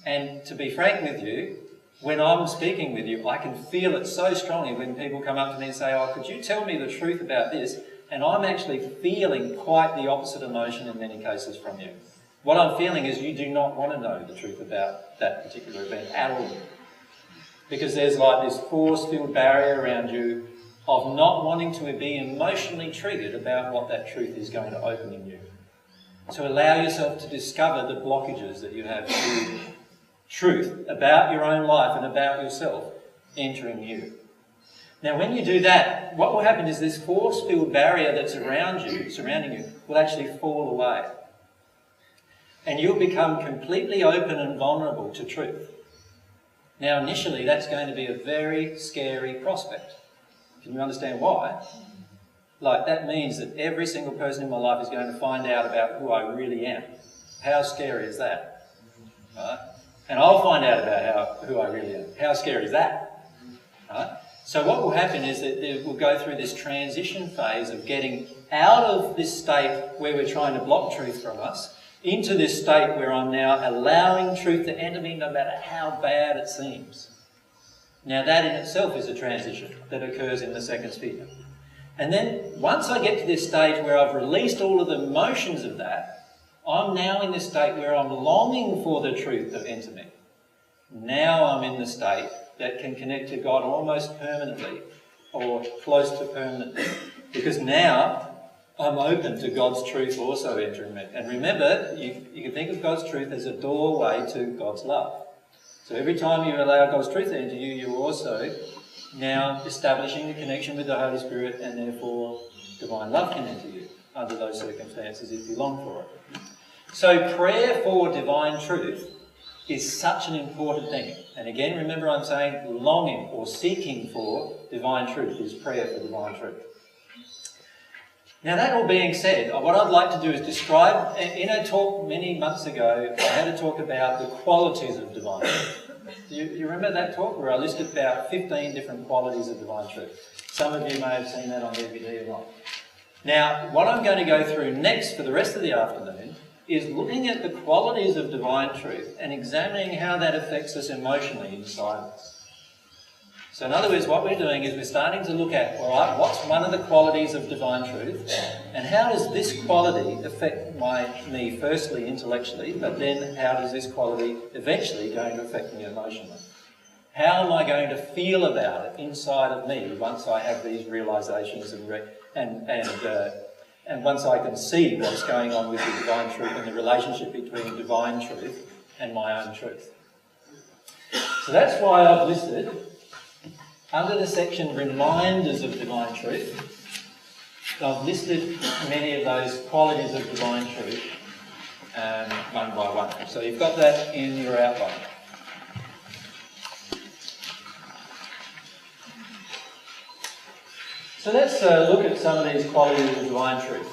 Speaker 1: And to be frank with you, when I'm speaking with you, I can feel it so strongly when people come up to me and say, "Oh, could you tell me the truth about this?" And I'm actually feeling quite the opposite emotion in many cases from you. What I'm feeling is you do not want to know the truth about that particular event at all. Because there's like this force-filled barrier around you of not wanting to be emotionally triggered about what that truth is going to open in you. So allow yourself to discover the blockages that you have to truth about your own life and about yourself entering you. Now, when you do that, what will happen is this force-filled barrier that's around you, surrounding you, will actually fall away. And you'll become completely open and vulnerable to truth. Now, initially, that's going to be a very scary prospect. Can you understand why? Like, that means that every single person in my life is going to find out about who I really am. How scary is that? Right? And I'll find out about who I really am. How scary is that? Right? So what will happen is that we'll go through this transition phase of getting out of this state where we're trying to block truth from us into this state where I'm now allowing truth to enter me no matter how bad it seems. Now that in itself is a transition that occurs in the second sphere. And then once I get to this stage where I've released all of the emotions of that, I'm now in this state where I'm longing for the truth to enter me. Now I'm in the state that can connect to God almost permanently, or close to permanently. Because now I'm open to God's truth also entering me. And remember, you can think of God's truth as a doorway to God's love. So every time you allow God's truth to enter you, you're also now establishing a connection with the Holy Spirit, and therefore divine love can enter you under those circumstances if you long for it. So prayer for divine truth is such an important thing. And again, remember I'm saying longing or seeking for divine truth is prayer for divine truth. Now that all being said, what I'd like to do is describe, in a talk many months ago, I had a talk about the qualities of divine truth. You remember that talk where I listed about 15 different qualities of divine truth? Some of you may have seen that on DVD or not. Now, what I'm going to go through next for the rest of the afternoon is looking at the qualities of divine truth and examining how that affects us emotionally inside us. So in other words, what we're doing is we're starting to look at, all right, what's one of the qualities of divine truth, and how does this quality affect me firstly intellectually, but then how does this quality eventually going to affect me emotionally? How am I going to feel about it inside of me once I have these realizations and once I can see what's going on with the divine truth and the relationship between divine truth and my own truth? So that's why I've listed, under the section Reminders of Divine Truth, I've listed many of those qualities of divine truth one by one. So you've got that in your outline. So let's look at some of these qualities of divine truth.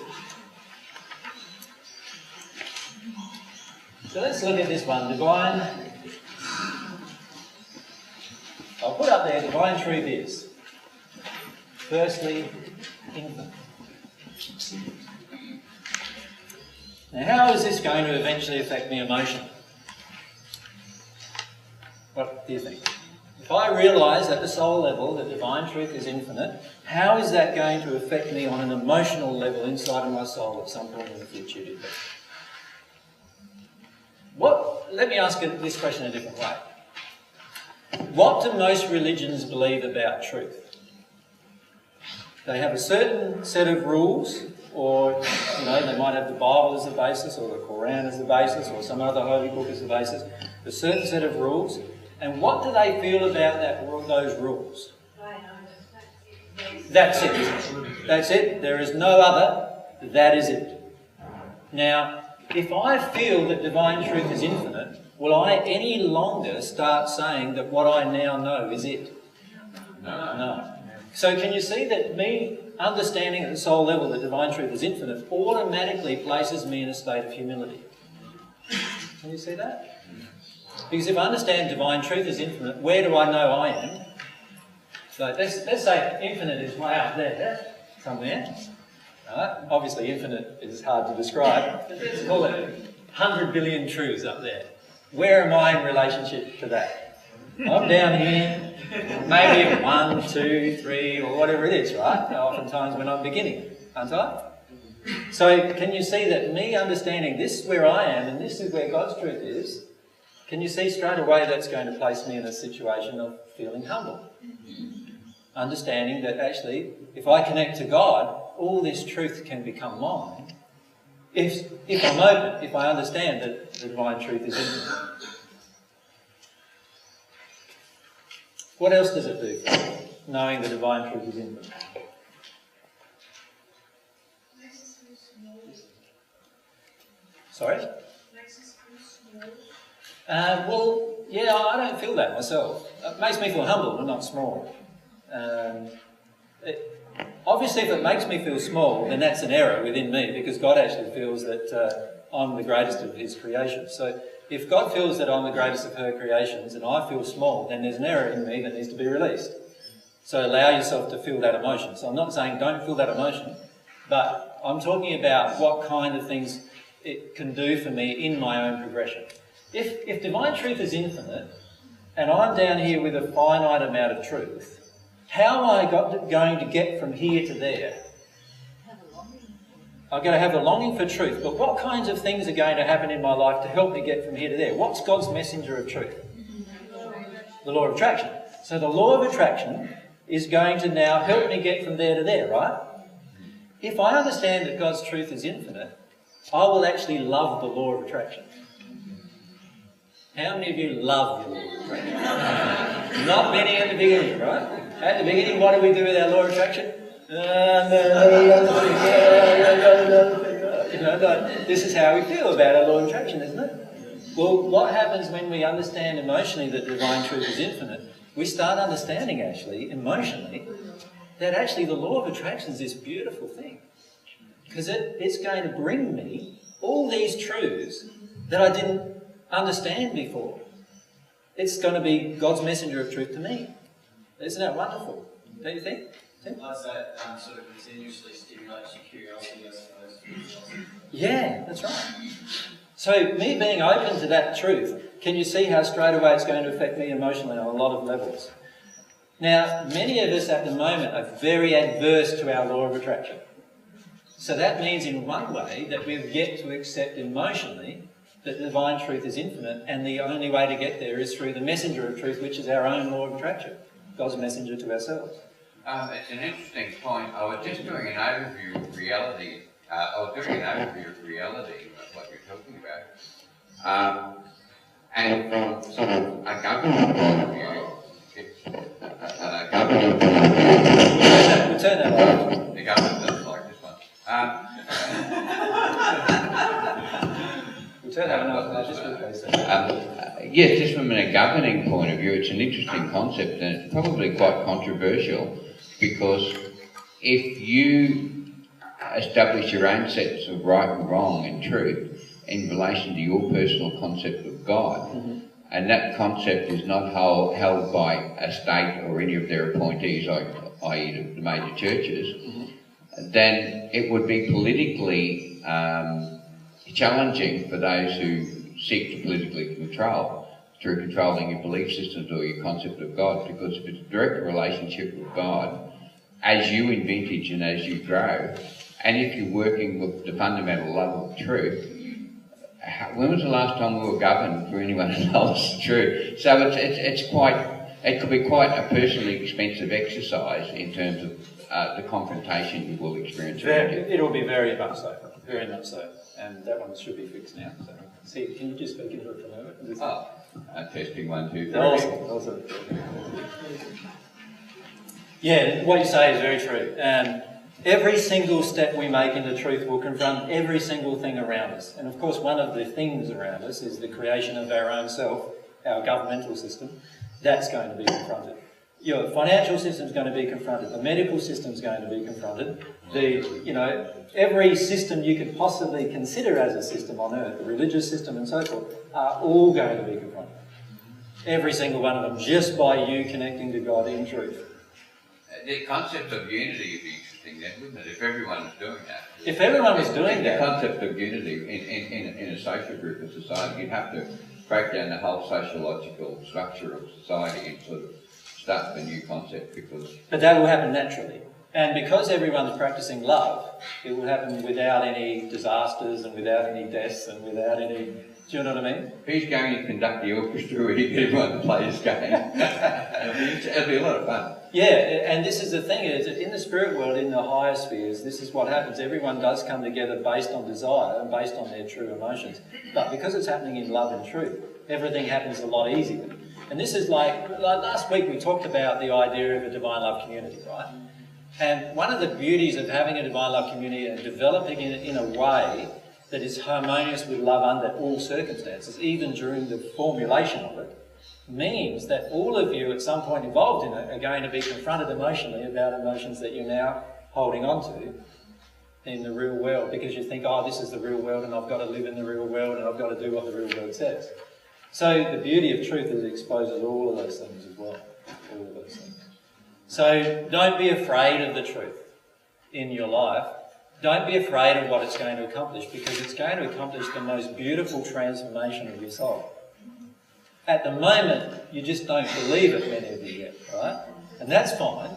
Speaker 1: So let's look at this one, divine. I'll put up there, divine truth is, firstly, infinite. Now, how is this going to eventually affect me emotionally? What do you think? If I realise at the soul level that divine truth is infinite, how is that going to affect me on an emotional level inside of my soul at some point in the future, do you think? Let me ask this question a different way. What do most religions believe about truth? They have a certain set of rules, or they might have the Bible as the basis, or the Quran as the basis, or some other holy book as the basis. A certain set of rules, and what do they feel about those rules? That's it. That's it. There is no other. That is it. Now, if I feel that divine truth is infinite, will I any longer start saying that what I now know is it? No. So can you see that me understanding at the soul level that divine truth is infinite automatically places me in a state of humility? Can you see that? Because if I understand divine truth is infinite, where do I know I am? So let's say infinite is way up there, somewhere. Obviously infinite is hard to describe, but let's call it 100 billion truths up there. Where am I in relationship to that? I'm down here, maybe at 1, 2, 3, or whatever it is, right? Oftentimes when I'm beginning, aren't I? So can you see that me understanding this is where I am and this is where God's truth is, can you see straight away that's going to place me in a situation of feeling humble? Understanding that actually, if I connect to God, all this truth can become mine. If I'm open, if I understand that the divine truth is infinite. What else does it do for me, knowing the divine truth is infinite? Sorry? Well, yeah, I don't feel that myself. It makes me feel humble, but not small. Obviously, if it makes me feel small, then that's an error within me, because God actually feels that I'm the greatest of His creations. So if God feels that I'm the greatest of her creations and I feel small, then there's an error in me that needs to be released. So allow yourself to feel that emotion. So I'm not saying don't feel that emotion, but I'm talking about what kind of things it can do for me in my own progression. If divine truth is infinite, and I'm down here with a finite amount of truth, how am I going to get from here to there? I've got to have a longing for truth, but what kinds of things are going to happen in my life to help me get from here to there? What's God's messenger of truth? The law of attraction. So the law of attraction is going to now help me get from there to there, right? If I understand that God's truth is infinite, I will actually love the law of attraction. How many of you love the law of attraction? Not many at the beginning, right? At the beginning, what do we do with our law of attraction? This is how we feel about our law of attraction, isn't it? Well, what happens when we understand emotionally that divine truth is infinite? We start understanding, actually, emotionally, that actually the law of attraction is this beautiful thing. Because it's going to bring me all these truths that I didn't understand before. It's going to be God's messenger of truth to me. Isn't that wonderful? Don't you think?
Speaker 2: Plus that sort of continuously stimulates your curiosity, I suppose.
Speaker 1: Yeah, that's right. So me being open to that truth, can you see how straight away it's going to affect me emotionally on a lot of levels? Now, many of us at the moment are very adverse to our law of attraction. So that means in one way that we've yet to accept emotionally that divine truth is infinite, and the only way to get there is through the messenger of truth, which is our own law of attraction, God's messenger to ourselves.
Speaker 5: It's an interesting point. I was just doing an overview of reality. Of what you're talking about. And from sort of a government point of view,
Speaker 1: We'll turn that on.
Speaker 5: The government doesn't like this one.
Speaker 1: We'll turn that on. Just replace that.
Speaker 5: Yes, just from a governing point of view, it's an interesting concept, and it's probably quite controversial, because if you establish your own sense of right and wrong and truth in relation to your personal concept of God, and that concept is not held by a state or any of their appointees, i.e. the major churches, then it would be politically challenging for those who seek to politically control through controlling your belief systems or your concept of God, because if it's a direct relationship with God, as you in vintage and as you grow, and if you're working with the fundamental love of truth, when was the last time we were governed for anyone else? The truth? So it could be quite a personally expensive exercise in terms of the confrontation you will experience.
Speaker 1: It'll be very much so, and that one should be fixed now. So, see, can you just speak into it for a moment?
Speaker 5: Testing 1, 2, 3.
Speaker 1: Awesome. Yeah, what you say is very true. Every single step we make into truth will confront every single thing around us. And of course, one of the things around us is the creation of our own self, our governmental system. That's going to be confronted. Your financial system is going to be confronted. The medical system is going to be confronted. Every system you could possibly consider as a system on earth, the religious system and so forth, are all going to be confronted. Every single one of them, just by you connecting to God in truth.
Speaker 5: The concept of unity would be interesting then, wouldn't it? If everyone was doing that.
Speaker 1: If everyone was doing that.
Speaker 5: The concept of unity in a social group of society, you'd have to break down the whole sociological structure of society and sort of start a new concept because... But
Speaker 1: that will happen naturally. And because everyone's practicing love, it will happen without any disasters and without any deaths and without any... Do you know what I mean?
Speaker 5: Who's going to conduct the orchestra where you get everyone to play his game? It'll be a lot of fun.
Speaker 1: Yeah, and this is the thing, is that in the spirit world, in the higher spheres, this is what happens. Everyone does come together based on desire and based on their true emotions. But because it's happening in love and truth, everything happens a lot easier. And this is like last week we talked about the idea of a divine love community, right? And one of the beauties of having a divine love community and developing it in a way that is harmonious with love under all circumstances, even during the formulation of it, means that all of you at some point involved in it are going to be confronted emotionally about emotions that you're now holding on to in the real world, because you think, oh, this is the real world and I've got to live in the real world and I've got to do what the real world says. So the beauty of truth is it exposes all of those things as well. All of those things. So don't be afraid of the truth in your life. Don't be afraid of what it's going to accomplish, because it's going to accomplish the most beautiful transformation of your soul. At the moment, you just don't believe it, many of you yet, right? And that's fine,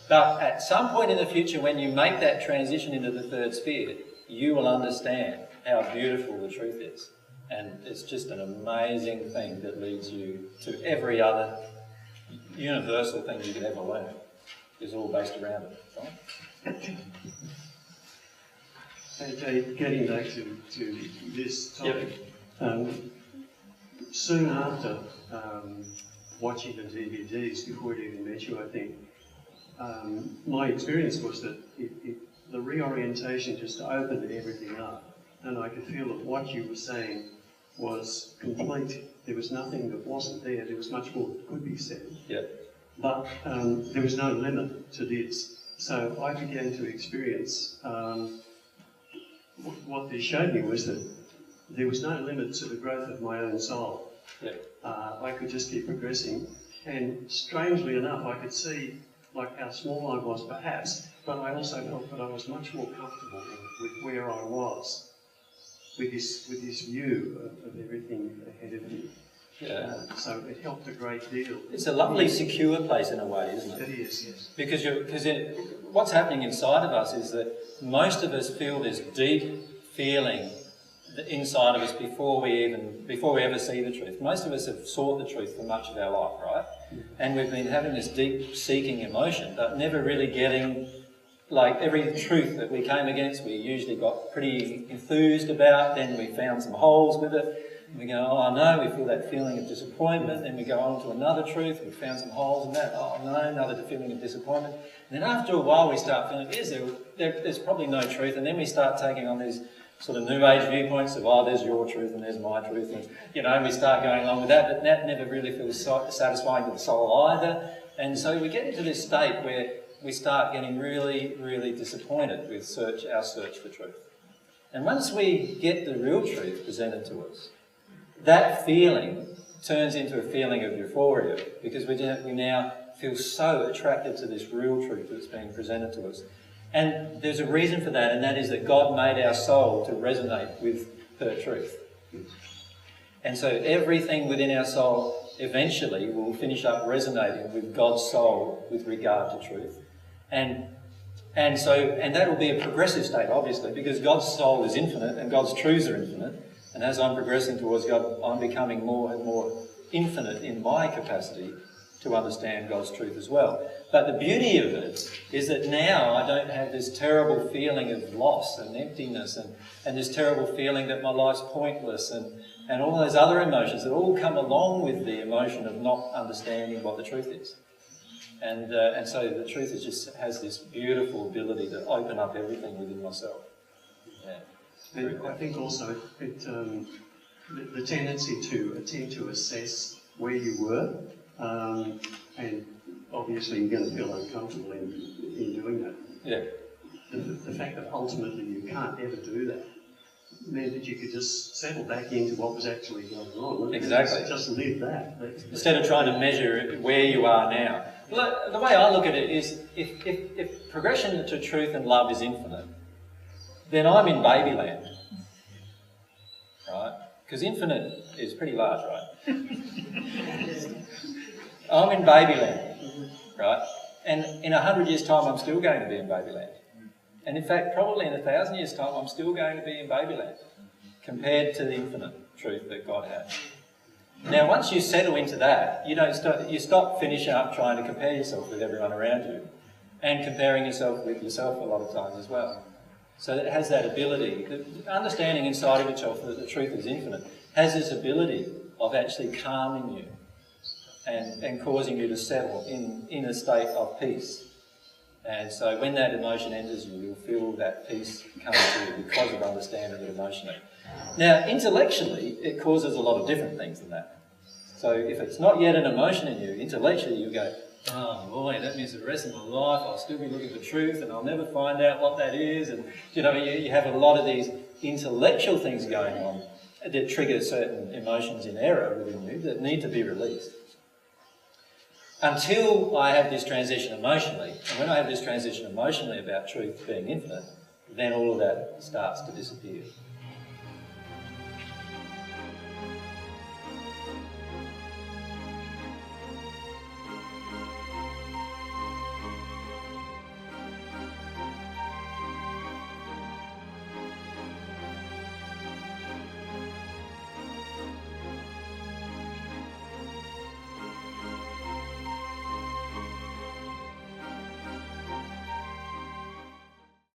Speaker 1: but at some point in the future, when you make that transition into the third sphere, you will understand how beautiful the truth is. And it's just an amazing thing that leads you to every other universal thing you could ever learn. Is all based around it, right?
Speaker 9: Okay, getting back to this topic, soon after watching the DVDs, before it even met you, I think, my experience was that the reorientation just opened everything up, and I could feel that what you were saying was complete. There was nothing that wasn't there. There was much more that could be said.
Speaker 1: Yeah.
Speaker 9: But there was no limit to this. So I began to experience what this showed me was that there was no limit to the growth of my own soul.
Speaker 1: Yeah.
Speaker 9: I could just keep progressing, and strangely enough, I could see like how small I was perhaps, but I also felt that I was much more comfortable with where I was, with this view of everything ahead of me.
Speaker 1: Yeah.
Speaker 9: So it helped a great deal.
Speaker 1: It's a lovely, secure place in a way, isn't it?
Speaker 9: It is, yes.
Speaker 1: Because what's happening inside of us is that most of us feel this deep feeling inside of us before we ever see the truth. Most of us have sought the truth for much of our life, right? And we've been having this deep seeking emotion, but never really getting, like every truth that we came against, we usually got pretty enthused about, then we found some holes with it. We go, oh no, we feel that feeling of disappointment, then we go on to another truth, we found some holes in that, oh no, another feeling of disappointment. And then after a while we start feeling, there's probably no truth, and then we start taking on these sort of new age viewpoints of, oh, there's your truth and there's my truth, and we start going along with that, but that never really feels satisfying to the soul either. And so we get into this state where we start getting really, really disappointed with our search for truth. And once we get the real truth presented to us, that feeling turns into a feeling of euphoria, because we now feel so attracted to this real truth that's being presented to us. And there's a reason for that, and that is that God made our soul to resonate with her truth. And so everything within our soul eventually will finish up resonating with God's soul with regard to truth. And that will be a progressive state, obviously, because God's soul is infinite and God's truths are infinite. And as I'm progressing towards God, I'm becoming more and more infinite in my capacity to understand God's truth as well. But the beauty of it is that now I don't have this terrible feeling of loss and emptiness and this terrible feeling that my life's pointless and all those other emotions that all come along with the emotion of not understanding what the truth is. And so the truth has this beautiful ability to open up everything within myself. Yeah.
Speaker 9: And I think also the tendency to attempt to assess where you were, and obviously you're going to feel uncomfortable in doing that.
Speaker 1: Yeah.
Speaker 9: The fact that ultimately you can't ever do that meant that you could just settle back into what was actually going on.
Speaker 1: Exactly.
Speaker 9: Just live that.
Speaker 1: Instead of trying to measure where you are now. Well, the way I look at it is, if progression to truth and love is infinite, then I'm in babyland, right? Because infinite is pretty large, right? I'm in babyland, right? And in 100 years' time, I'm still going to be in babyland. And in fact, probably in 1,000 years' time, I'm still going to be in babyland, compared to the infinite truth that God has. Now, once you settle into that, you stop finishing up trying to compare yourself with everyone around you, and comparing yourself with yourself a lot of times as well. So it has that ability, the understanding inside of itself that the truth is infinite, has this ability of actually calming you and causing you to settle in a state of peace. And so when that emotion enters you, you'll feel that peace come to you because of understanding it emotionally. Now, intellectually, it causes a lot of different things than that. So if it's not yet an emotion in you, intellectually you go, oh boy, that means the rest of my life I'll still be looking for truth and I'll never find out what that is. And you have a lot of these intellectual things going on that trigger certain emotions in error within you that need to be released. Until I have this transition emotionally, and when I have this transition emotionally about truth being infinite, then all of that starts to disappear.